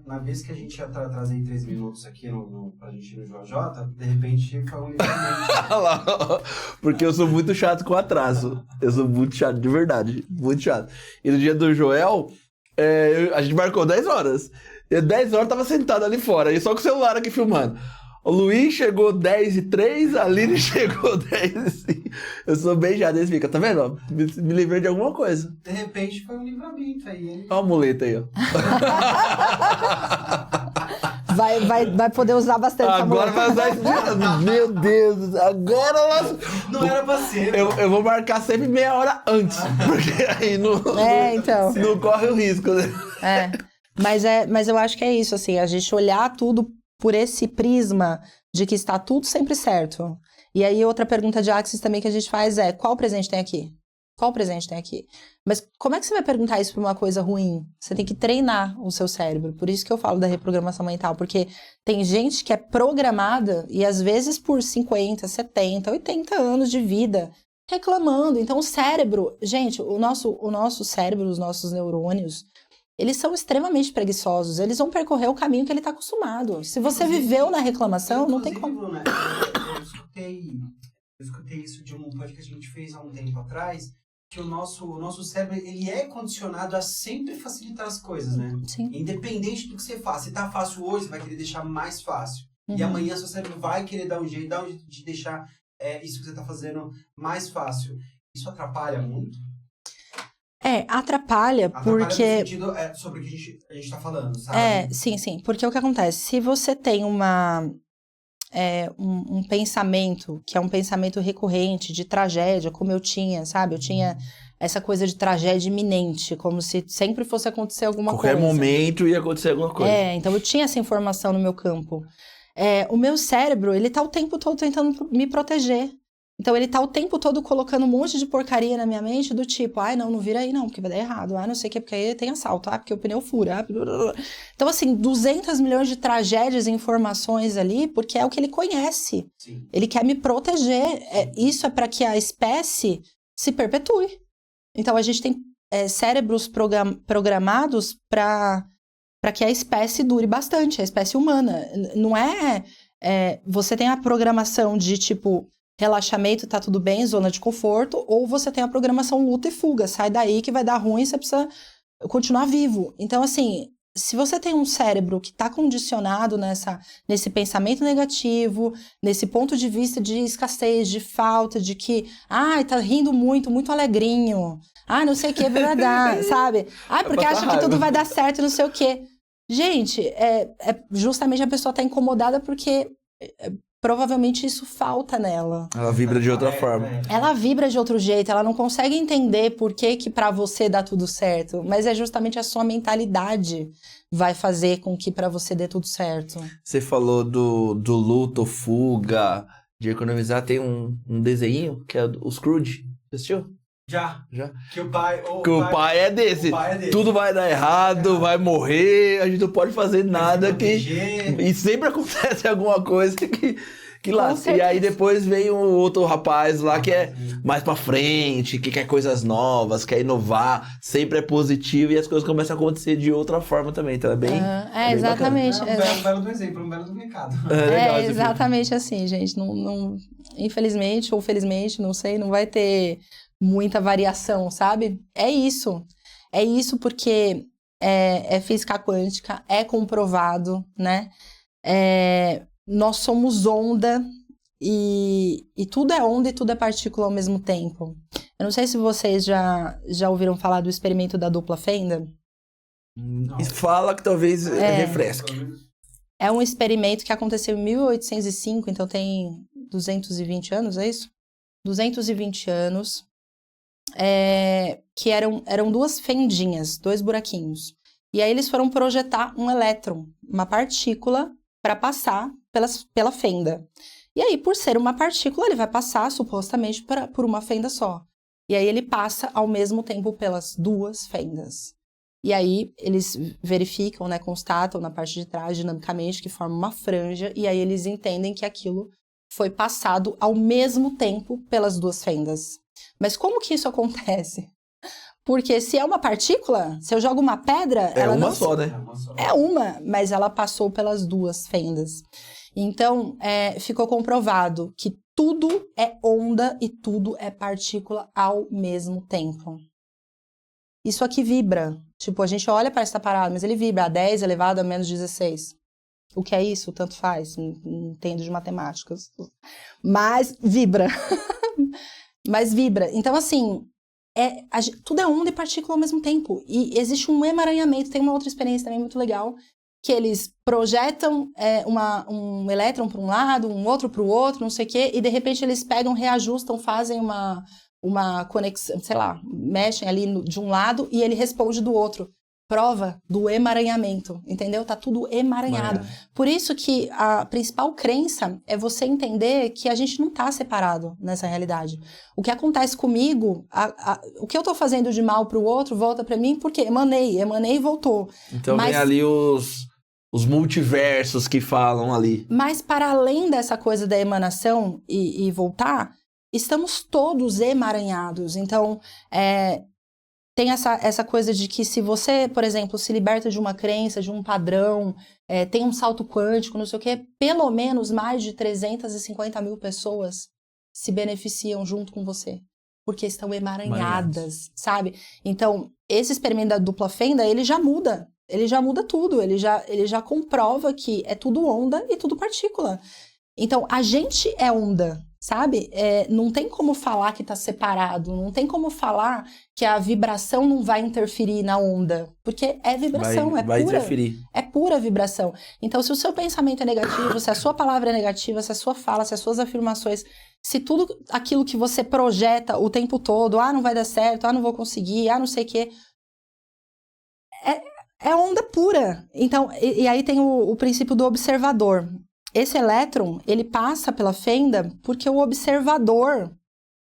na vez que a gente ia trazer em 3 minutos aqui pra gente ir no JJ, de repente foi um livramento. Porque eu sou muito chato com atraso. Eu sou muito chato, de verdade. Muito chato. E no dia do Joel, a gente marcou 10 horas. E 10 horas eu tava sentado ali fora, e só com o celular aqui filmando. O Luiz chegou 10h03, a Aline chegou 10h05. Eu sou bem chato, eles ficam, tá vendo? Me livrei de alguma coisa. De repente foi um livramento aí, hein? Olha a muleta aí, ó. Vai poder usar bastante essa muleta. Agora vai usar esse... Meu Deus, agora... Não era pra ser. Eu vou marcar sempre meia hora antes, porque aí não corre o risco, né? Mas eu acho que é isso, assim, a gente olhar tudo por esse prisma de que está tudo sempre certo. E aí outra pergunta de Axis também que a gente faz é, qual presente tem aqui? Qual presente tem aqui? Mas como é que você vai perguntar isso para uma coisa ruim? Você tem que treinar o seu cérebro. Por isso que eu falo da reprogramação mental, porque tem gente que é programada e às vezes por 50, 70, 80 anos de vida reclamando. Então o cérebro, gente, o nosso cérebro, os nossos neurônios, eles são extremamente preguiçosos. Eles vão percorrer o caminho que ele está acostumado. Se você viveu na reclamação, não tem como. Bruna, eu escutei isso de um podcast que a gente fez há um tempo atrás, que o nosso cérebro, ele é condicionado a sempre facilitar as coisas, né? Sim. Independente do que você faça. Se tá fácil hoje, você vai querer deixar mais fácil. E amanhã seu cérebro vai querer dar um jeito de deixar isso que você tá fazendo mais fácil. Isso atrapalha muito? Atrapalha porque... no sentido, sobre o que a gente tá falando, sabe? Sim. Porque o que acontece? Se você tem um pensamento, que é um pensamento recorrente de tragédia, como eu tinha, sabe? Eu tinha essa coisa de tragédia iminente, como se sempre fosse acontecer alguma coisa. Qualquer momento ia acontecer alguma coisa. Então eu tinha essa informação no meu campo. O meu cérebro, ele tá o tempo todo tentando me proteger. Então, ele tá o tempo todo colocando um monte de porcaria na minha mente, do tipo, não vira aí não, porque vai dar errado. Não sei o que, porque aí tem assalto. Porque o pneu fura. Então, assim, 200 milhões de tragédias e informações ali, porque é o que ele conhece. Sim. Ele quer me proteger. Isso é para que a espécie se perpetue. Então, a gente tem cérebros programados para que a espécie dure bastante, a espécie humana. Não você tem a programação de, tipo... relaxamento, tá tudo bem, zona de conforto, ou você tem a programação luta e fuga, sai daí que vai dar ruim, você precisa continuar vivo. Então, assim, se você tem um cérebro que tá condicionado nesse pensamento negativo, nesse ponto de vista de escassez, de falta, de que, tá rindo muito, muito alegrinho, não sei o que, vai dar, sabe? Porque acha que tudo vai dar certo, não sei o que. Gente, justamente a pessoa tá incomodada porque... provavelmente isso falta nela. Ela vibra de outra forma. Ela vibra de outro jeito, ela não consegue entender por que pra você dá tudo certo, mas é justamente a sua mentalidade vai fazer com que pra você dê tudo certo. Você falou do luto, fuga, de economizar. Tem um desenho que é o Scrooge. Você assistiu? Já. Que o pai é desse. Tudo vai dar errado, vai morrer, a gente não pode fazer nada e sempre acontece alguma coisa que lasca. E aí depois vem um outro rapaz lá que é mais pra frente, que quer coisas novas, quer inovar, sempre é positivo e as coisas começam a acontecer de outra forma também. Então é bem. É exatamente. Um belo do exemplo, um belo do recado. É exatamente assim, gente. Não, infelizmente ou felizmente, não sei, não vai ter muita variação, sabe? É isso porque é física quântica, é comprovado, né? Nós somos onda e tudo é onda e tudo é partícula ao mesmo tempo. Eu não sei se vocês já ouviram falar do experimento da dupla fenda. Fala que talvez refresque. É um experimento que aconteceu em 1805, então tem 220 anos, é isso? 220 anos. Que eram duas fendinhas, dois buraquinhos. E aí eles foram projetar um elétron, uma partícula, para passar pela fenda. E aí, por ser uma partícula, ele vai passar, supostamente, por uma fenda só. E aí ele passa ao mesmo tempo pelas duas fendas. E aí eles verificam, né, constatam na parte de trás, dinamicamente, que forma uma franja, e aí eles entendem que aquilo foi passado ao mesmo tempo pelas duas fendas. Mas como que isso acontece? Porque se é uma partícula, se eu jogo uma pedra... ela uma só, né? É uma, mas ela passou pelas duas fendas. Então, ficou comprovado que tudo é onda e tudo é partícula ao mesmo tempo. Isso aqui vibra. Tipo, a gente olha para essa parada, mas ele vibra a 10 elevado a menos 16. O que é isso? Tanto faz. Não entendo de matemáticas. Mas vibra. Mas vibra. Então, assim, tudo é onda e partícula ao mesmo tempo. E existe um emaranhamento. Tem uma outra experiência também muito legal, que eles projetam um elétron para um lado, um outro para o outro, não sei o quê, e de repente eles pegam, reajustam, fazem uma conexão, sei lá, mexem ali de um lado e ele responde do outro. Prova do emaranhamento, entendeu? Tá tudo emaranhado. Por isso que a principal crença é você entender que a gente não tá separado nessa realidade. O que acontece comigo, o que eu tô fazendo de mal pro outro, volta pra mim, porque emanei e voltou. Então vem ali os multiversos que falam ali. Mas para além dessa coisa da emanação e voltar, estamos todos emaranhados. Então, tem essa coisa de que se você, por exemplo, se liberta de uma crença, de um padrão, tem um salto quântico, não sei o quê, pelo menos mais de 350 mil pessoas se beneficiam junto com você, porque estão emaranhadas, sabe? Então, esse experimento da dupla fenda, ele já muda tudo, ele já comprova que é tudo onda e tudo partícula. Então, a gente é onda, sabe? Não tem como falar que está separado, não tem como falar que a vibração não vai interferir na onda, porque é vibração, vai interferir. É pura vibração. Então, se o seu pensamento é negativo, se a sua palavra é negativa, se a sua fala, se as suas afirmações, se tudo aquilo que você projeta o tempo todo, não vai dar certo, não vou conseguir, não sei o quê, é onda pura. Então, e aí tem o princípio do observador. Esse elétron, ele passa pela fenda porque o observador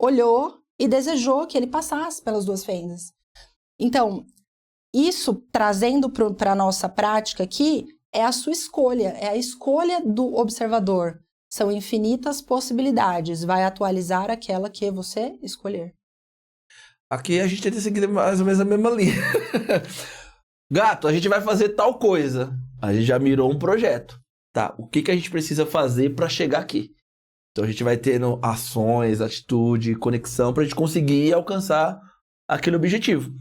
olhou e desejou que ele passasse pelas duas fendas. Então, isso trazendo para a nossa prática aqui, é a sua escolha, é a escolha do observador. São infinitas possibilidades, vai atualizar aquela que você escolher. Aqui a gente tenta seguir mais ou menos a mesma linha. Gato, a gente vai fazer tal coisa. A gente já mirou um projeto. Tá, o que a gente precisa fazer para chegar aqui? Então a gente vai tendo ações, atitude, conexão pra gente conseguir alcançar aquele objetivo.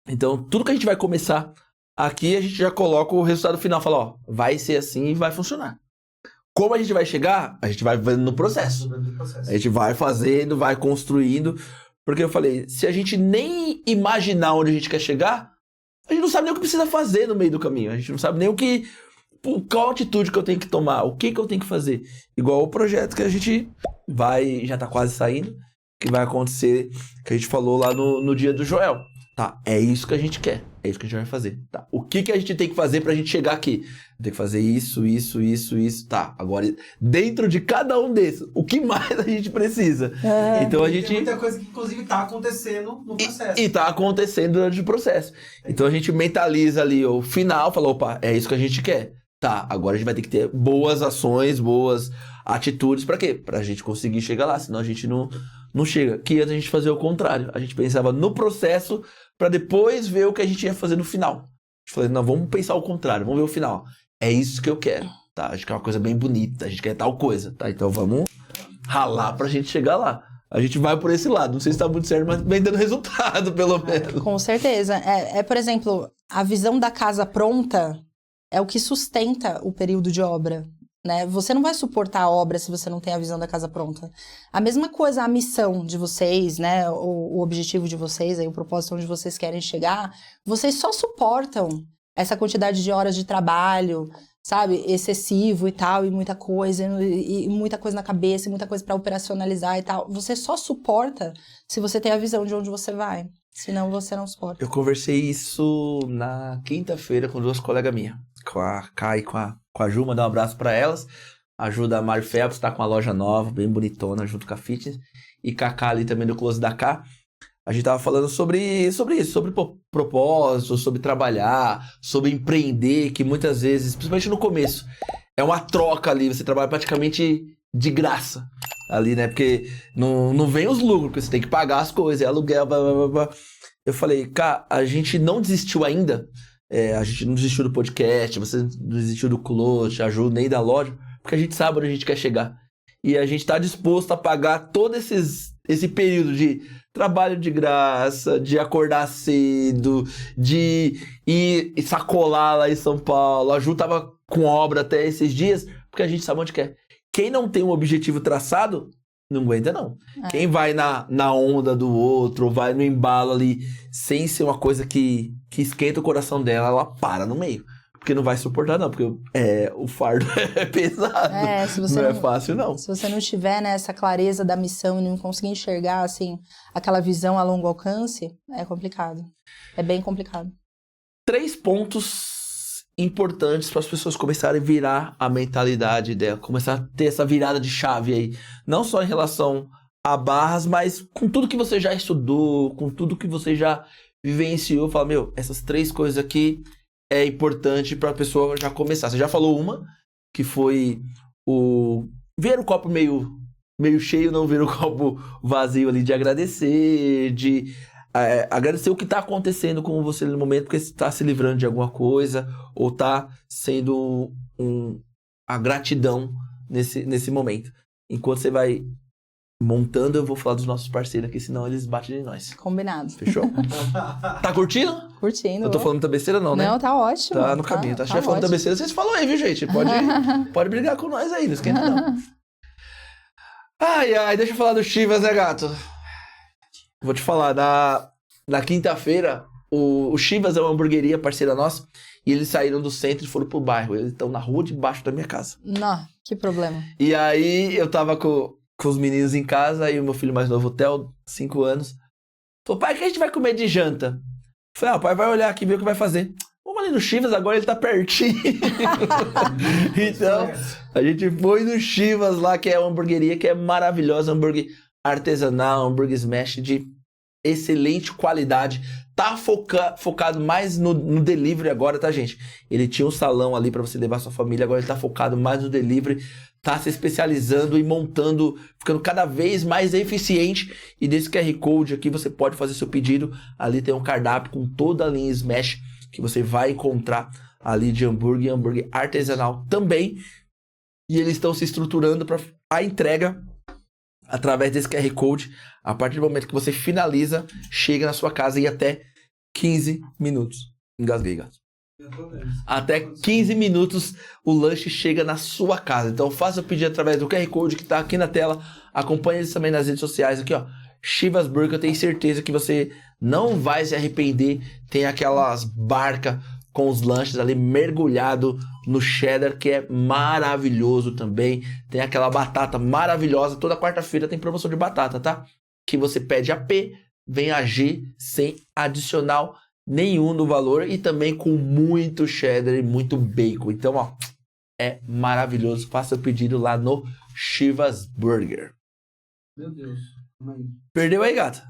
Então tudo que a gente vai começar aqui, a gente já coloca o resultado final, fala, vai ser assim e vai funcionar. Como a gente vai chegar? A gente vai vendo no processo. A gente vai fazendo, vai construindo, porque eu falei, se a gente nem imaginar onde a gente quer chegar, a gente não sabe nem o que precisa fazer no meio do caminho, a gente não sabe nem o que qual atitude que eu tenho que tomar? O que eu tenho que fazer? Igual o projeto que a gente já tá quase saindo, que vai acontecer, que a gente falou lá no dia do Joel. Tá, é isso que a gente quer. É isso que a gente vai fazer. Tá, o que a gente tem que fazer pra gente chegar aqui? Tem que fazer isso. Tá, agora, dentro de cada um desses, o que mais a gente precisa? Então a gente... Tem muita coisa que, inclusive, tá acontecendo no processo. E tá acontecendo durante o processo. Então a gente mentaliza ali o final, fala, opa, é isso que a gente quer. Tá, agora a gente vai ter que ter boas ações, boas atitudes. Pra quê? Pra gente conseguir chegar lá, senão a gente não chega. Que antes a gente fazia o contrário. A gente pensava no processo pra depois ver o que a gente ia fazer no final. A gente falou, não, vamos pensar o contrário, vamos ver o final. É isso que eu quero, tá? A gente quer uma coisa bem bonita, a gente quer tal coisa, tá? Então vamos ralar pra gente chegar lá. A gente vai por esse lado. Não sei se tá muito certo, mas vem dando resultado, pelo menos. Com certeza. Por exemplo, a visão da casa pronta é o que sustenta o período de obra, né? Você não vai suportar a obra se você não tem a visão da casa pronta. A mesma coisa, a missão de vocês, né? O objetivo de vocês, aí, o propósito onde vocês querem chegar, vocês só suportam essa quantidade de horas de trabalho, sabe? Excessivo e tal, e muita coisa na cabeça, e muita coisa para operacionalizar e tal. Você só suporta se você tem a visão de onde você vai. Senão você não suporta. Eu conversei isso na quinta-feira com duas colegas minhas. Com a Kai e com a Ju, mandar um abraço pra elas. A Ju da Mari Phelps tá com uma loja nova, bem bonitona, junto com a Fitness. E com a Kai ali também do Close da K. A gente tava falando sobre isso, sobre propósito, sobre trabalhar, sobre empreender, que muitas vezes, principalmente no começo, é uma troca ali, você trabalha praticamente de graça ali, né? Porque não vem os lucros, porque você tem que pagar as coisas, é aluguel, blá, blá, blá, blá. Eu falei, cara, a gente não desistiu ainda, a gente não desistiu do podcast, você não desistiu do Close, a Ju, nem da loja, porque a gente sabe onde a gente quer chegar. E a gente tá disposto a pagar todo esse período de trabalho de graça, de acordar cedo, de ir sacolar lá em São Paulo. A Ju tava com obra até esses dias, porque a gente sabe onde quer. Quem não tem um objetivo traçado, não aguenta não. Quem vai na onda do outro, ou vai no embalo ali, sem ser uma coisa que esquenta o coração dela, ela para no meio. Porque não vai suportar não, porque o fardo é pesado. Não é fácil não. Se você não tiver, né, essa clareza da missão e não conseguir enxergar, assim, aquela visão a longo alcance, é complicado. É bem complicado. 3 pontos importantes para as pessoas começarem a virar a mentalidade dela, começar a ter essa virada de chave aí. Não só em relação a barras, mas com tudo que você já estudou, com tudo que você já vivenciou. Fala, essas 3 coisas aqui é importante para a pessoa já começar. Você já falou uma, que foi ver o copo meio cheio, não ver o copo vazio ali, de agradecer, de agradecer o que está acontecendo com você no momento, porque você está se livrando de alguma coisa, ou está sendo a gratidão nesse momento. Enquanto você vai montando, eu vou falar dos nossos parceiros aqui, senão eles batem em nós. Combinado. Fechou? Tá curtindo? Curtindo. Eu tô falando muita besteira não, né? Não, tá ótimo. Tá no caminho. Tá falando muita besteira, vocês falam aí, viu, gente? Pode brigar com nós aí, não esquenta não. Ai, deixa eu falar do Chivas, né, gato? Vou te falar, na quinta-feira, o Chivas é uma hamburgueria parceira nossa, e eles saíram do centro e foram pro bairro. Eles estão na rua debaixo da minha casa. Não, que problema. E aí, eu tava com os meninos em casa, e o meu filho mais novo, o Theo, 5 anos, falou, pai, o que a gente vai comer de janta? Eu falei, o pai vai olhar aqui e ver o que vai fazer. Vamos ali no Chivas, agora ele tá pertinho. Então, a gente foi no Chivas lá, que é uma hamburgueria que é maravilhosa, hambúrguer artesanal, hambúrguer smash de excelente qualidade. Tá focado mais no delivery agora, tá, gente? Ele tinha um salão ali pra você levar sua família, agora ele tá focado mais no delivery, tá se especializando e montando, ficando cada vez mais eficiente. E desse QR Code aqui você pode fazer seu pedido. Ali tem um cardápio com toda a linha Smash que você vai encontrar ali de hambúrguer artesanal também. E eles estão se estruturando para a entrega através desse QR Code. A partir do momento que você finaliza, chega na sua casa em até 15 minutos. Engasguei, gato. Até 15 minutos o lanche chega na sua casa. Então faça o pedido através do QR Code que está aqui na tela. Acompanhe eles também nas redes sociais aqui, ó. Chivas Burger, eu tenho certeza que você não vai se arrepender. Tem aquelas barcas com os lanches ali mergulhado no cheddar, que é maravilhoso também. Tem aquela batata maravilhosa. Toda quarta-feira tem promoção de batata, tá? Que você pede a P, vem a G sem adicional nenhum no valor e também com muito cheddar e muito bacon. Então, ó, é maravilhoso. Faça o pedido lá no Chivas Burger. Meu Deus. Perdeu aí, gata?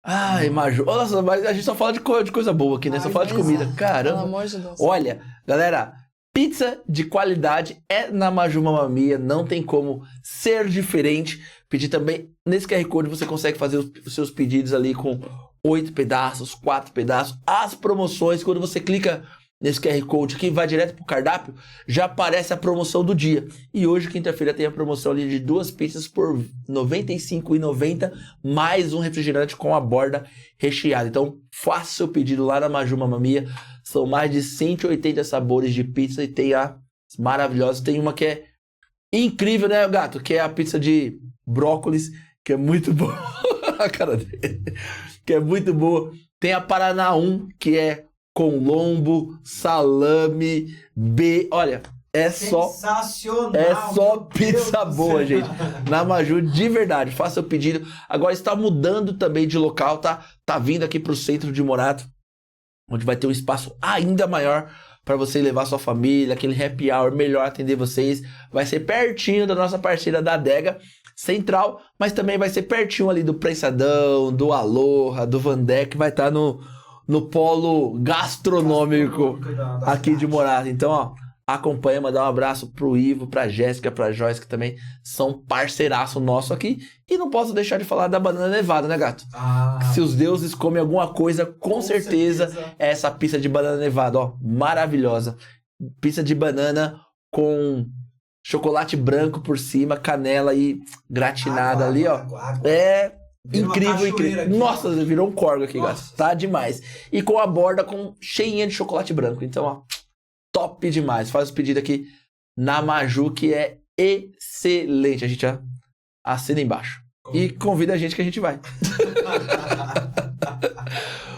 Ai, Maju. Nossa, mas a gente só fala de coisa boa aqui, né? Só fala de comida. Caramba. Pelo amor de Deus. Olha, galera, pizza de qualidade é na Maju Mamma Mia. Não tem como ser diferente. Pedir também, nesse QR Code você consegue fazer os seus pedidos ali com 8 pedaços, 4 pedaços. As promoções, quando você clica nesse QR Code aqui, vai direto pro cardápio, já aparece a promoção do dia. E hoje, quinta-feira, tem a promoção ali de 2 pizzas por R$ 95,90, mais um refrigerante com a borda recheada. Então, faça seu pedido lá na Maju Mamma Mia. São mais de 180 sabores de pizza e tem as maravilhosas. Tem uma que é incrível, né, gato? Que é a pizza de brócolis, que é muito boa. A cara dele. Que é muito boa. Tem a Paraná 1, que é com lombo, salame, olha, é só pizza boa, gente. Na Maju, de verdade, faça o pedido. Agora está mudando também de local, tá? Tá vindo aqui pro centro de Morato, onde vai ter um espaço ainda maior para você levar sua família, aquele happy hour, melhor atender vocês. Vai ser pertinho da nossa parceira da Adega Central, mas também vai ser pertinho ali do Prensadão, do Aloha, do Vandeck, vai estar no polo gastronômico aqui de Morato. Então, ó, acompanha, mandar um abraço pro Ivo, pra Jéssica, pra Joyce, que também são parceiraço nosso aqui. E não posso deixar de falar da banana nevada, né, gato? Se os deuses comem alguma coisa, com certeza é essa pizza de banana nevada, ó, maravilhosa. Pizza de banana com chocolate branco por cima, canela e gratinada ali, ó. É incrível, incrível. Aqui, nossa, virou um corgo aqui, gato. Tá demais. E com a borda cheinha de chocolate branco. Então, ó, top demais. Faz o pedido aqui na Maju, que é excelente. A gente já assina embaixo. E convida a gente que a gente vai.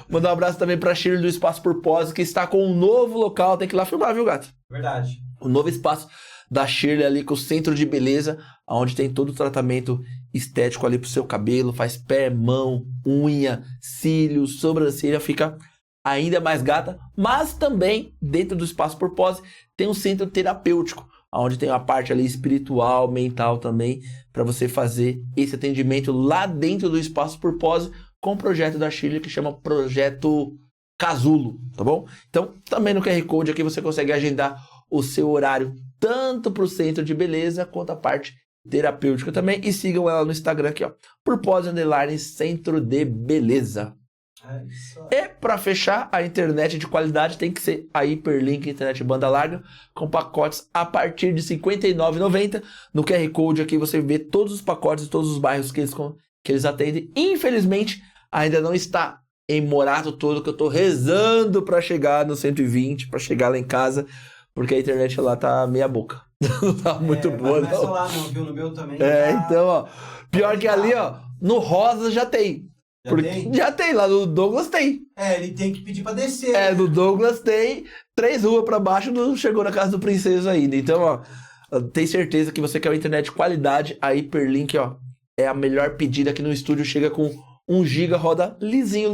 Mandar um abraço também pra Shirley do Espaço Purpose, que está com um novo local. Tem que ir lá filmar, viu, gato? Verdade. O novo espaço da Shirley ali com o centro de beleza, onde tem todo o tratamento estético ali pro seu cabelo, faz pé, mão, unha, cílios, sobrancelha, fica ainda mais gata. Mas também, dentro do Espaço Purpose, tem um centro terapêutico, onde tem a parte ali espiritual, mental também, para você fazer esse atendimento lá dentro do Espaço Purpose, com o projeto da Shirley, que chama Projeto Casulo, tá bom? Então, também no QR Code aqui você consegue agendar o seu horário, tanto para o centro de beleza, quanto a parte terapêutica também. E sigam ela no Instagram aqui, ó, Purpose _ Centro de Beleza. É isso. E para fechar, a internet de qualidade tem que ser a Hyperlink Internet Banda Larga, com pacotes a partir de R$ 59,90. No QR Code aqui você vê todos os pacotes de todos os bairros que eles atendem. Infelizmente, ainda não está em Morato todo, que eu tô rezando para chegar no 120, para chegar lá em casa, porque a internet lá tá meia boca. Não tá muito boa, não. Não é só lá, não, viu? No meu também. Então, ó, pior que ali, ó, no Rosa já tem. Já tem, lá no Douglas tem. Ele tem que pedir pra descer. No Douglas tem, 3 ruas pra baixo, não chegou na casa do Princesa ainda. Então, ó, tem certeza que você quer uma internet de qualidade, a Hyperlink, ó, é a melhor pedida aqui no estúdio, chega com 1 GB, roda lisinho.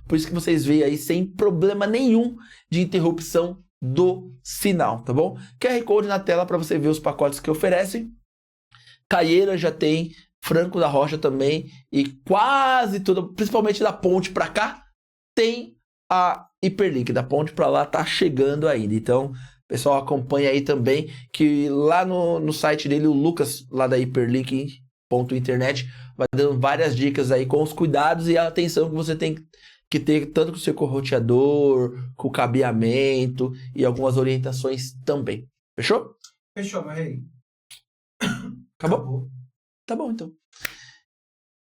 Por isso que vocês veem aí sem problema nenhum de interrupção do sinal, tá bom? QR Code na tela para você ver os pacotes que oferecem. Caieira já tem, Franco da Rocha também, e quase tudo, principalmente da ponte para cá, tem a Hyperlink. Da ponte para lá tá chegando ainda. Então, pessoal, acompanha aí também, que lá no site dele, o Lucas, lá da Hyperlink.internet, vai dando várias dicas aí com os cuidados e a atenção que você tem que ter, tanto com o seu roteador, com o cabeamento e algumas orientações também. Fechou? Fechou, meu rei. Acabou? Tá bom, então.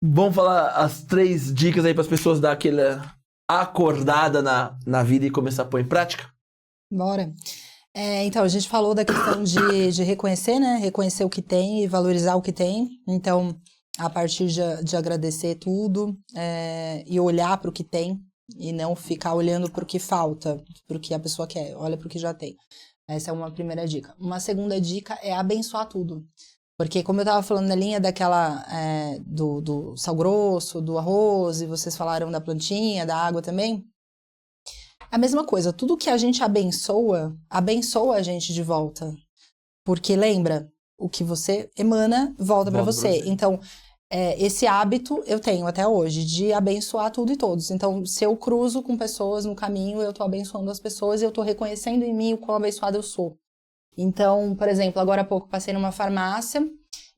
Vamos falar as 3 dicas aí para as pessoas dar aquela acordada na vida e começar a pôr em prática? Bora. Então, a gente falou da questão de reconhecer, né? Reconhecer o que tem e valorizar o que tem. Então, a partir de agradecer tudo e olhar para o que tem, E não ficar olhando pro que falta, pro que a pessoa quer. Olha pro que já tem. Essa é uma primeira dica. Uma segunda dica é abençoar tudo. Porque como eu tava falando na linha daquela, do sal grosso, do arroz, e vocês falaram da plantinha, da água também, a mesma coisa. Tudo que a gente abençoa a gente de volta. Porque lembra, o que você emana, volta pra você. Então, esse hábito eu tenho até hoje, de abençoar tudo e todos. Então, se eu cruzo com pessoas no caminho, eu tô abençoando as pessoas e eu tô reconhecendo em mim o quão abençoada eu sou. Então, por exemplo, agora há pouco passei numa farmácia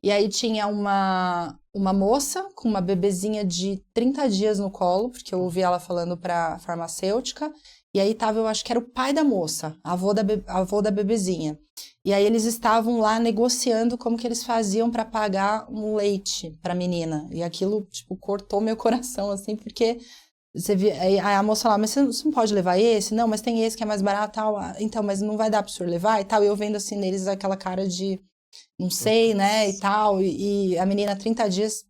e aí tinha uma moça com uma bebezinha de 30 dias no colo, porque eu ouvi ela falando pra farmacêutica, e aí tava, eu acho que era o pai da moça, avô da bebezinha. E aí eles estavam lá negociando como que eles faziam pra pagar um leite pra menina. E aquilo, tipo, cortou meu coração, assim, porque... Você via, aí a moça lá, mas você não pode levar esse? Não, mas tem esse que é mais barato, tal. Então, mas não vai dar pro senhor levar e tal. E eu vendo assim neles aquela cara de não sei, né, e tal. E a menina 30 dias.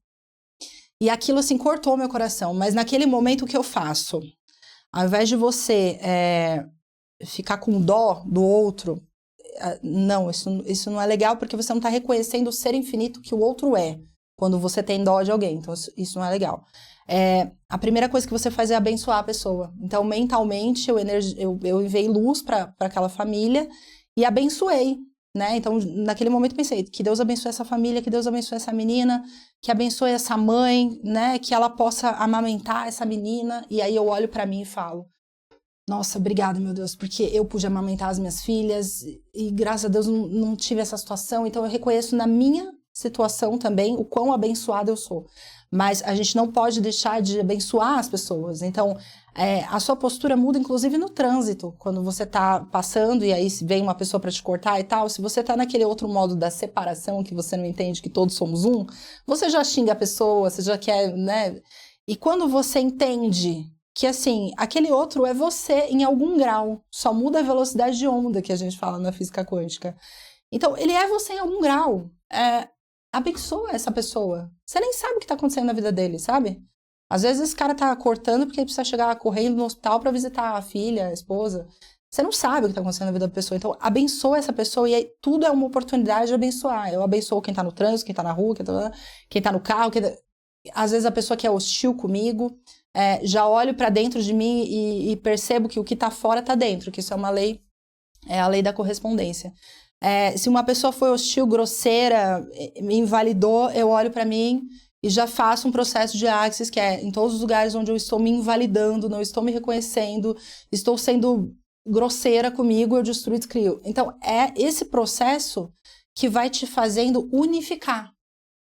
E aquilo assim cortou meu coração. Mas naquele momento o que eu faço? Ao invés de você ficar com dó do outro, não, isso não é legal porque você não tá reconhecendo o ser infinito que o outro é. Quando você tem dó de alguém. Então, isso não é legal. A primeira coisa que você faz é abençoar a pessoa. Então, mentalmente, eu enviei luz para aquela família e abençoei, né? Então, naquele momento, pensei que Deus abençoe essa família, que Deus abençoe essa menina, que abençoe essa mãe, né? Que ela possa amamentar essa menina. E aí eu olho para mim e falo, nossa, obrigada, meu Deus, porque eu pude amamentar as minhas filhas e graças a Deus não tive essa situação. Então, eu reconheço na minha situação também o quão abençoada eu sou. Mas a gente não pode deixar de abençoar as pessoas. Então, a sua postura muda, inclusive, no trânsito. Quando você tá passando e aí vem uma pessoa para te cortar e tal, se você tá naquele outro modo da separação, que você não entende que todos somos um, você já xinga a pessoa, você já quer, né? E quando você entende que, assim, aquele outro é você em algum grau, só muda a velocidade de onda que a gente fala na física quântica. Então, ele é você em algum grau. Abençoa essa pessoa. Você nem sabe o que tá acontecendo na vida dele, sabe? Às vezes esse cara tá cortando porque ele precisa chegar correndo no hospital pra visitar a filha, a esposa. Você não sabe o que tá acontecendo na vida da pessoa. Então, abençoa essa pessoa e aí tudo é uma oportunidade de abençoar. Eu abençoo quem tá no trânsito, quem tá na rua, quem tá no carro. Às vezes a pessoa que é hostil comigo, já olho pra dentro de mim e percebo que o que tá fora tá dentro, que isso é uma lei, é a lei da correspondência. Se uma pessoa foi hostil, grosseira, me invalidou, eu olho pra mim e já faço um processo de Axis, que é em todos os lugares onde eu estou me invalidando, não estou me reconhecendo, estou sendo grosseira comigo, eu destruo e descrio. Então, é esse processo que vai te fazendo unificar.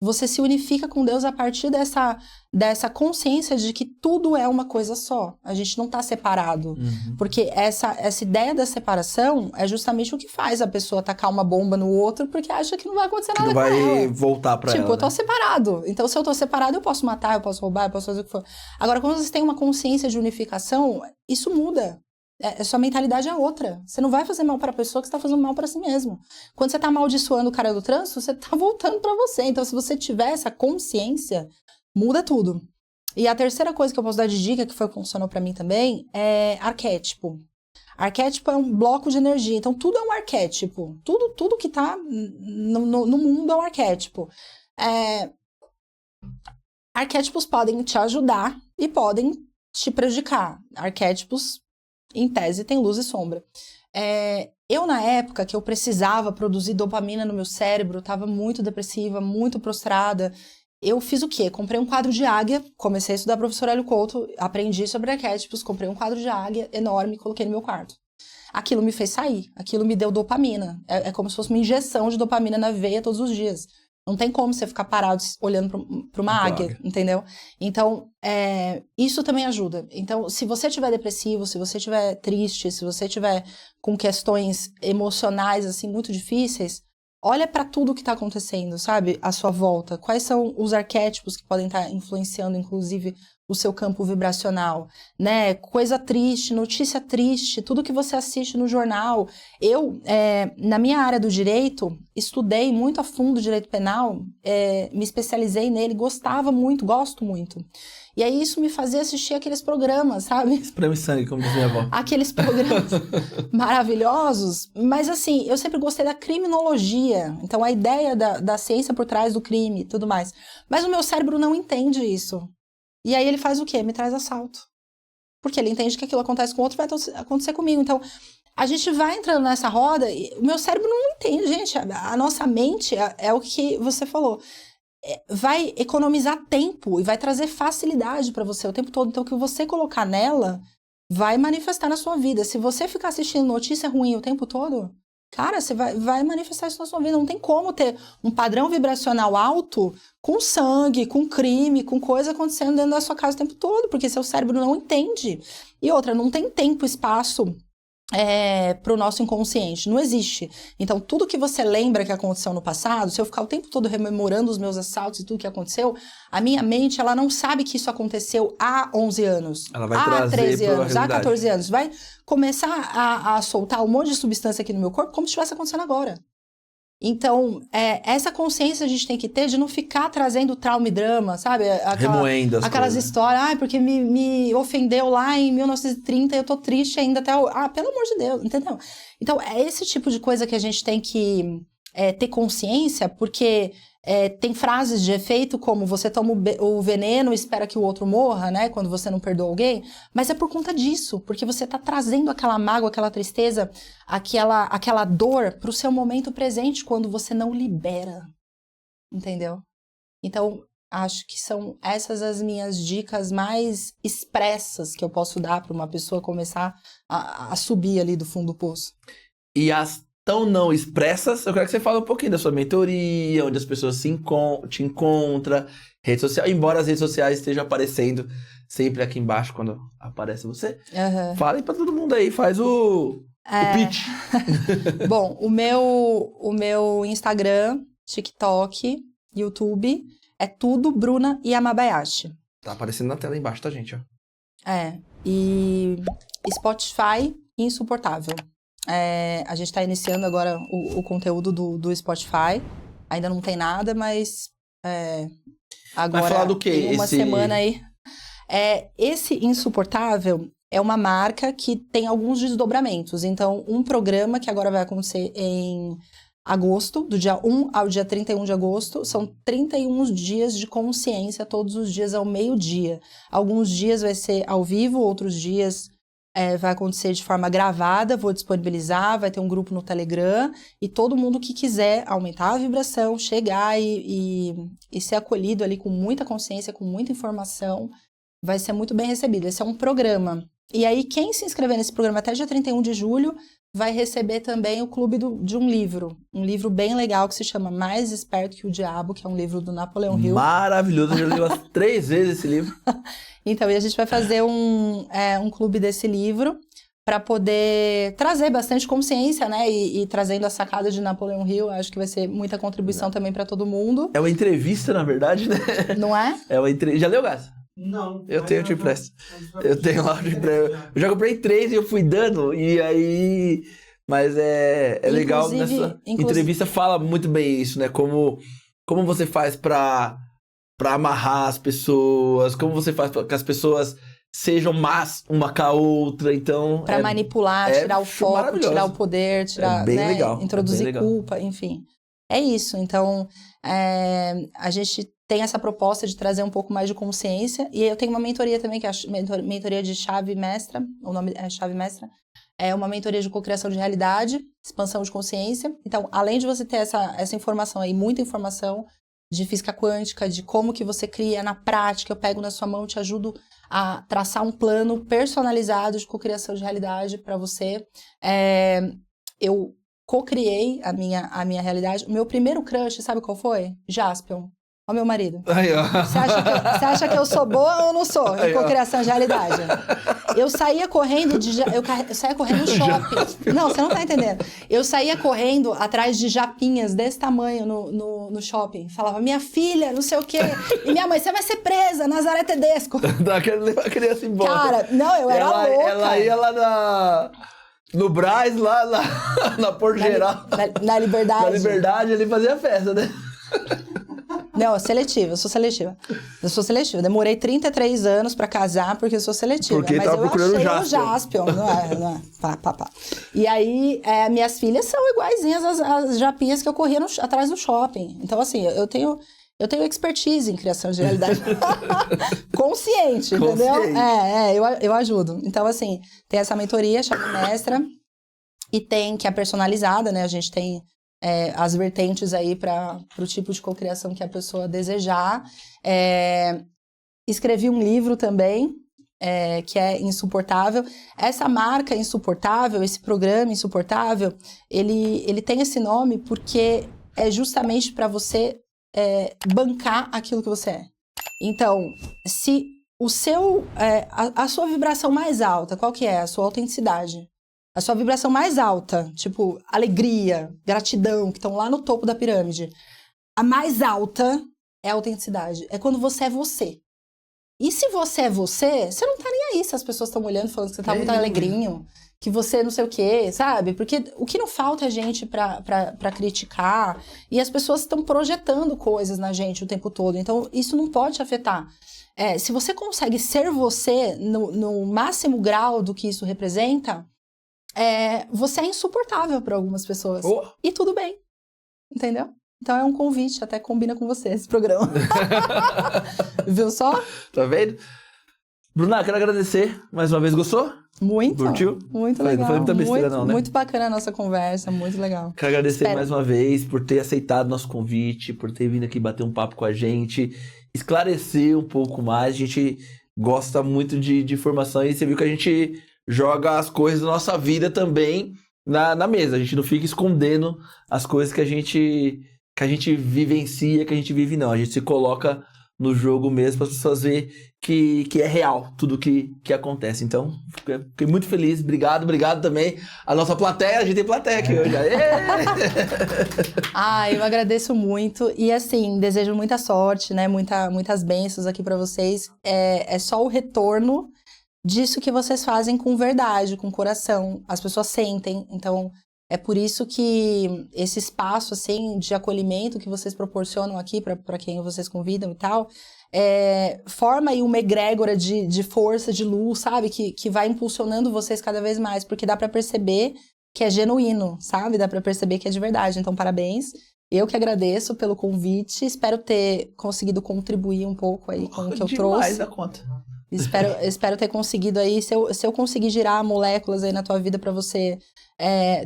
Você se unifica com Deus a partir dessa consciência de que tudo é uma coisa só. A gente não está separado. Uhum. Porque essa ideia da separação é justamente o que faz a pessoa tacar uma bomba no outro porque acha que não vai acontecer nada com ela. Não vai voltar pra ela. Tipo, eu tô separado. Então, se eu tô separado, eu posso matar, eu posso roubar, eu posso fazer o que for. Agora, quando você tem uma consciência de unificação, isso muda. Sua mentalidade é outra. Você não vai fazer mal para a pessoa que você está fazendo mal para si mesmo. Quando você está amaldiçoando o cara do trânsito, você está voltando para você. Então, se você tiver essa consciência, muda tudo. E a terceira coisa que eu posso dar de dica, que foi o que funcionou para mim também, é arquétipo. Arquétipo é um bloco de energia. Então, tudo é um arquétipo. Tudo que está no mundo é um arquétipo. Arquétipos podem te ajudar e podem te prejudicar. Arquétipos, em tese, tem luz e sombra. Eu, na época que eu precisava produzir dopamina no meu cérebro, estava muito depressiva, muito prostrada. Eu fiz o quê? Comprei um quadro de águia, comecei a estudar professor Hélio Couto, aprendi sobre arquétipos, comprei um quadro de águia enorme e coloquei no meu quarto. Aquilo me fez sair, aquilo me deu dopamina. É como se fosse uma injeção de dopamina na veia todos os didias. Não tem como você ficar parado olhando para uma águia, entendeu? Então, isso também ajuda. Então, se você estiver depressivo, se você estiver triste, se você estiver com questões emocionais, assim, muito difíceis, olha para tudo que está acontecendo, sabe? À sua volta. Quais são os arquétipos que podem estar influenciando, inclusive, o seu campo vibracional, né? Coisa triste, notícia triste, tudo que você assiste no jornal. Eu, na minha área do direito, estudei muito a fundo o direito penal, me especializei nele, gostava muito, gosto muito. E aí isso me fazia assistir aqueles programas, sabe? Espreme sangue, como diz minha avó. Aqueles programas maravilhosos. Mas assim, eu sempre gostei da criminologia. Então a ideia da ciência por trás do crime e tudo mais. Mas o meu cérebro não entende isso. E aí ele faz o quê? Me traz assalto. Porque ele entende que aquilo acontece com o outro, vai acontecer comigo. Então a gente vai entrando nessa roda e o meu cérebro não entende, gente. A nossa mente é o que você falou. Vai economizar tempo e vai trazer facilidade para você o tempo todo. Então, o que você colocar nela vai manifestar na sua vida. Se você ficar assistindo notícia ruim o tempo todo, cara, você vai manifestar isso na sua vida. Não tem como ter um padrão vibracional alto com sangue, com crime, com coisa acontecendo dentro da sua casa o tempo todo, porque seu cérebro não entende. E outra, não tem tempo, espaço para o nosso inconsciente, não existe. Então, tudo que você lembra que aconteceu no passado, se eu ficar o tempo todo rememorando os meus assaltos e tudo que aconteceu, a minha mente, ela não sabe que isso aconteceu há 11 anos, ela vai há 13 anos, há 14 anos. Vai começar a soltar um monte de substância aqui no meu corpo como se estivesse acontecendo agora. Então, essa consciência a gente tem que ter de não ficar trazendo trauma e drama, sabe? Remoendo as aquelas coisas. Histórias, porque me ofendeu lá em 1930 e eu tô triste ainda até... pelo amor de Deus, entendeu? Então, é esse tipo de coisa que a gente tem que ter consciência, porque tem frases de efeito como você toma o veneno e espera que o outro morra, né? Quando você não perdoa alguém. Mas é por conta disso, porque você tá trazendo aquela mágoa, aquela tristeza, aquela dor pro seu momento presente quando você não libera. Entendeu? Então, acho que são essas as minhas dicas mais expressas que eu posso dar para uma pessoa começar a subir ali do fundo do poço. E as tão não expressas, eu quero que você fale um pouquinho da sua mentoria, onde as pessoas te encontram, rede social, embora as redes sociais estejam aparecendo sempre aqui embaixo quando aparece você. Uhum. Fale pra todo mundo aí, faz o pitch. Bom, o meu Instagram, TikTok, YouTube, é tudo Bruna Yamabayashi. Tá aparecendo na tela aí embaixo, tá, gente? Ó. E Spotify, Insuportável. A gente tá iniciando agora o conteúdo do Spotify. Ainda não tem nada, mas agora vai falar do quê? Tem uma semana aí. Esse Insuportável é uma marca que tem alguns desdobramentos. Então, um programa que agora vai acontecer em agosto, do dia 1 ao dia 31 de agosto, são 31 dias de consciência, todos os dias ao meio-dia. Alguns dias vai ser ao vivo, outros dias vai acontecer de forma gravada, vou disponibilizar, vai ter um grupo no Telegram, e todo mundo que quiser aumentar a vibração, chegar e ser acolhido ali com muita consciência, com muita informação, vai ser muito bem recebido. Esse é um programa. E aí, quem se inscrever nesse programa até dia 31 de julho, vai receber também o clube de um livro bem legal que se chama Mais Esperto que o Diabo, que é um livro do Napoleão Hill. Maravilhoso, eu já li umas 3 vezes esse livro. Então, e a gente vai fazer um clube desse livro para poder trazer bastante consciência, né? E trazendo a sacada de Napoleão Hill, acho que vai ser muita contribuição também para todo mundo. É uma entrevista, na verdade, né? Não é? É uma entrevista. Já leu, Gás? Não. Eu tenho, eu te empresto. Eu tenho lá, eu já comprei 3 e eu fui dando, e aí... Mas é legal, nessa entrevista fala muito bem isso, né? Como você faz pra amarrar as pessoas, como você faz pra que as pessoas sejam más uma com a outra, então... Pra manipular, tirar o foco, tirar o poder, tirar, bem legal, introduzir bem culpa, enfim. É isso, então a gente tem essa proposta de trazer um pouco mais de consciência, e eu tenho uma mentoria também, que é a mentoria de Chave Mestra, o nome é Chave Mestra, é uma mentoria de cocriação de realidade, expansão de consciência. Então, além de você ter essa informação aí, muita informação de física quântica, de como que você cria na prática, eu pego na sua mão, te ajudo a traçar um plano personalizado de cocriação de realidade para você. Eu co-criei a minha realidade. O meu primeiro crush, sabe qual foi? Jaspion. Ó, meu marido. Aí, ó. Você acha que eu sou boa ou não sou em cocriação de realidade? Eu saía correndo eu saía correndo no shopping. Não, você não tá entendendo. Eu saía correndo atrás de japinhas desse tamanho no shopping. Falava, minha filha, não sei o quê. E minha mãe, você vai ser presa, Nazaré Tedesco. Levar a criança embora. Cara, não, eu era louca. Ela ia lá no Brás, lá na Porto Geral. Na Liberdade. Na Liberdade, ele fazia festa, né? Não, eu sou seletiva. Eu demorei 33 anos pra casar porque eu sou seletiva. Porque mas tava eu procurando achei o Jaspion. Não é. Pá. E aí, minhas filhas são iguaizinhas às japinhas que eu corria atrás do shopping. Então, assim, eu tenho expertise em criação de realidade. Consciente, entendeu? Eu ajudo. Então, assim, tem essa mentoria, chave mestra, e tem, que é personalizada, né? A gente tem as vertentes aí para o tipo de cocriação que a pessoa desejar. Escrevi um livro também, que é Insuportável. Essa marca Insuportável, esse programa Insuportável, ele tem esse nome porque é justamente para você bancar aquilo que você é. Então, se o seu, a sua vibração mais alta, qual que é? A sua autenticidade. A sua vibração mais alta, tipo alegria, gratidão, que estão lá no topo da pirâmide. A mais alta é a autenticidade. É quando você é você. E se você é você, você não tá nem aí se as pessoas estão olhando falando que você tá muito alegrinho, que você não sei o quê, sabe? Porque o que não falta é gente pra criticar, e as pessoas estão projetando coisas na gente o tempo todo. Então, isso não pode te afetar. Se você consegue ser você no máximo grau do que isso representa, você é insuportável para algumas pessoas. E tudo bem. Entendeu? Então é um convite, até combina com você esse programa. Viu só? Tá vendo? Bruna, quero agradecer mais uma vez. Gostou? Muito. Curtiu? Muito legal. Não foi muita besteira não, né? Muito bacana a nossa conversa, muito legal. Quero agradecer mais uma vez por ter aceitado nosso convite, por ter vindo aqui bater um papo com a gente, esclarecer um pouco mais. A gente gosta muito de informação e você viu que a gente joga as coisas da nossa vida também na mesa. A gente não fica escondendo as coisas que a gente vivencia, que a gente vive, não. A gente se coloca no jogo mesmo para as pessoas verem que é real tudo que acontece. Então, fiquei muito feliz. Obrigado também à nossa plateia. A gente tem plateia aqui hoje. Eu agradeço muito. E assim, desejo muita sorte, né? Muitas bênçãos aqui para vocês. É só o retorno disso que vocês fazem com verdade, com coração. As pessoas sentem. Então, é por isso que esse espaço, assim, de acolhimento que vocês proporcionam aqui para quem vocês convidam e tal, forma aí uma egrégora de força, de luz, sabe? Que vai impulsionando vocês cada vez mais, porque dá para perceber que é genuíno, sabe? Dá para perceber que é de verdade. Então, parabéns. Eu que agradeço pelo convite. Espero ter conseguido contribuir um pouco aí com o que eu trouxe. Demais da conta. Espero ter conseguido aí, se eu conseguir girar moléculas aí na tua vida pra você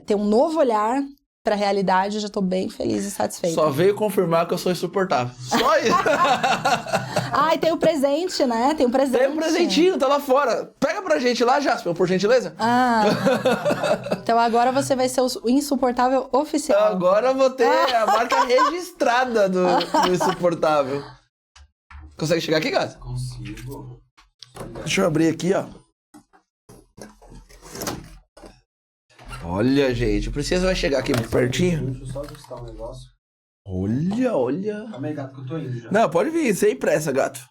ter um novo olhar pra realidade, eu já tô bem feliz e satisfeita. Só veio confirmar que eu sou insuportável. Só isso. E tem o presente, né? Tem um presente. Tem um presentinho, tá lá fora. Pega pra gente lá, Jaspion, por gentileza. Então agora você vai ser o insuportável oficial. Agora eu vou ter a marca registrada do insuportável. Consegue chegar aqui, Gato? Consigo. Deixa eu abrir aqui, ó. Olha, gente, o Princesa vai chegar aqui pertinho. Deixa eu só ajustar um negócio. Olha. Calma aí, gato, que eu tô indo já. Não, pode vir, sem pressa, gato.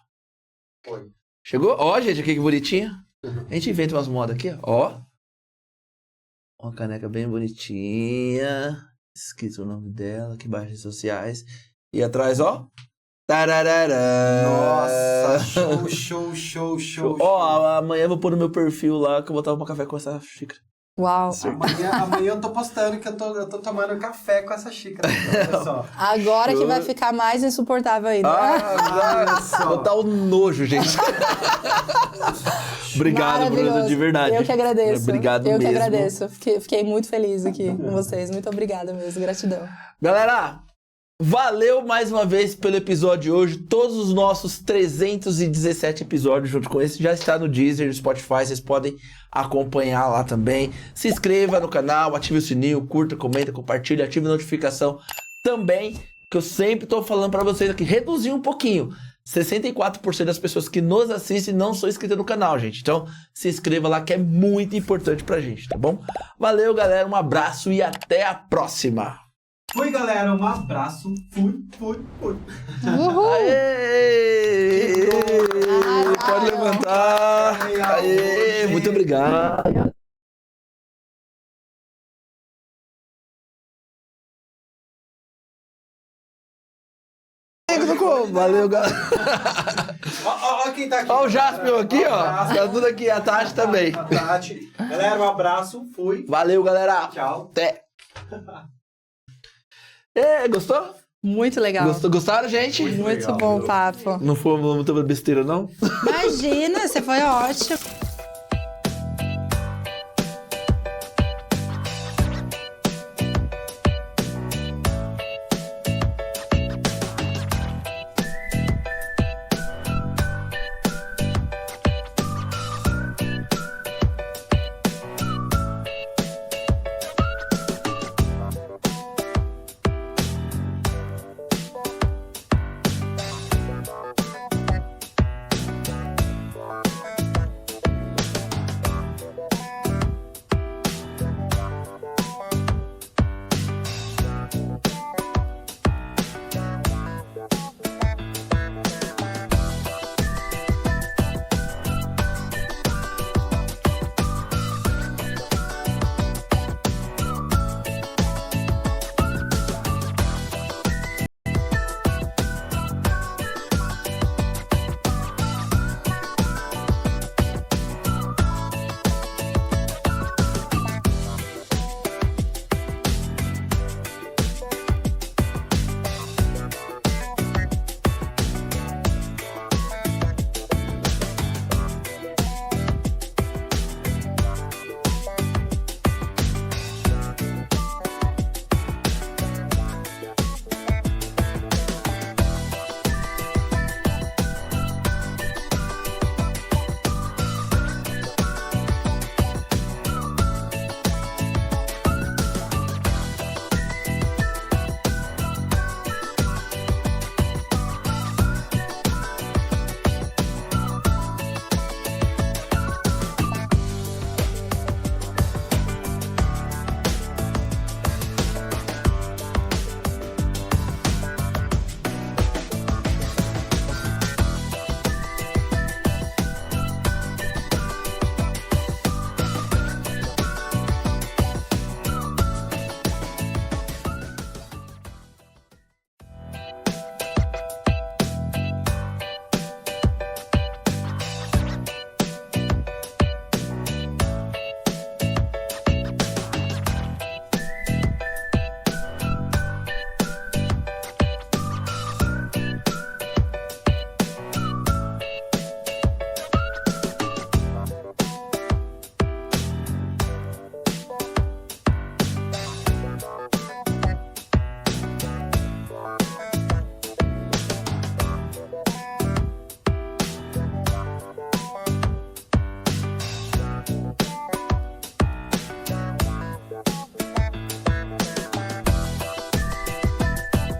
Foi. Chegou? Ó, gente, aqui que bonitinho. A gente inventa umas modas aqui, ó. Uma caneca bem bonitinha. Esqueci o nome dela, aqui embaixo nas redes sociais. E atrás, ó. Tararara. Nossa, show. Ó, amanhã eu vou pôr no meu perfil lá que eu vou tomar café com essa xícara. Uau. Amanhã eu tô postando que eu tô tomando café com essa xícara. Olha só. Agora que vai ficar mais insuportável ainda. Olha só. Botar o nojo, gente. Obrigado, Bruno, de verdade. Eu que agradeço. Obrigado mesmo. Eu que agradeço. Fiquei muito feliz aqui com vocês. Muito obrigada mesmo. Gratidão. Galera, valeu mais uma vez pelo episódio de hoje. Todos os nossos 317 episódios junto com esse já está no Deezer, no Spotify. Vocês podem acompanhar lá também. Se inscreva no canal, ative o sininho, curta, comenta, compartilha, ative a notificação também, que eu sempre estou falando para vocês aqui. Reduzir um pouquinho. 64% das pessoas que nos assistem não são inscritas no canal, gente. Então, se inscreva lá que é muito importante pra gente, tá bom? Valeu, galera. Um abraço e até a próxima. Fui, galera. Um abraço. Fui. Uhul! Aê! Pode levantar. Aê! Muito obrigado. Valeu, galera. Ó quem tá aqui. Ó o Jasper aqui, ó. Tá tudo aqui. A Tati também. A Tati. Galera, um abraço. Fui. Valeu, galera. Tchau. Até. Gostou? Muito legal. Gostaram, gente? Muito legal, bom o viu? papo. Não foi muita besteira, não? Imagina, você foi ótimo.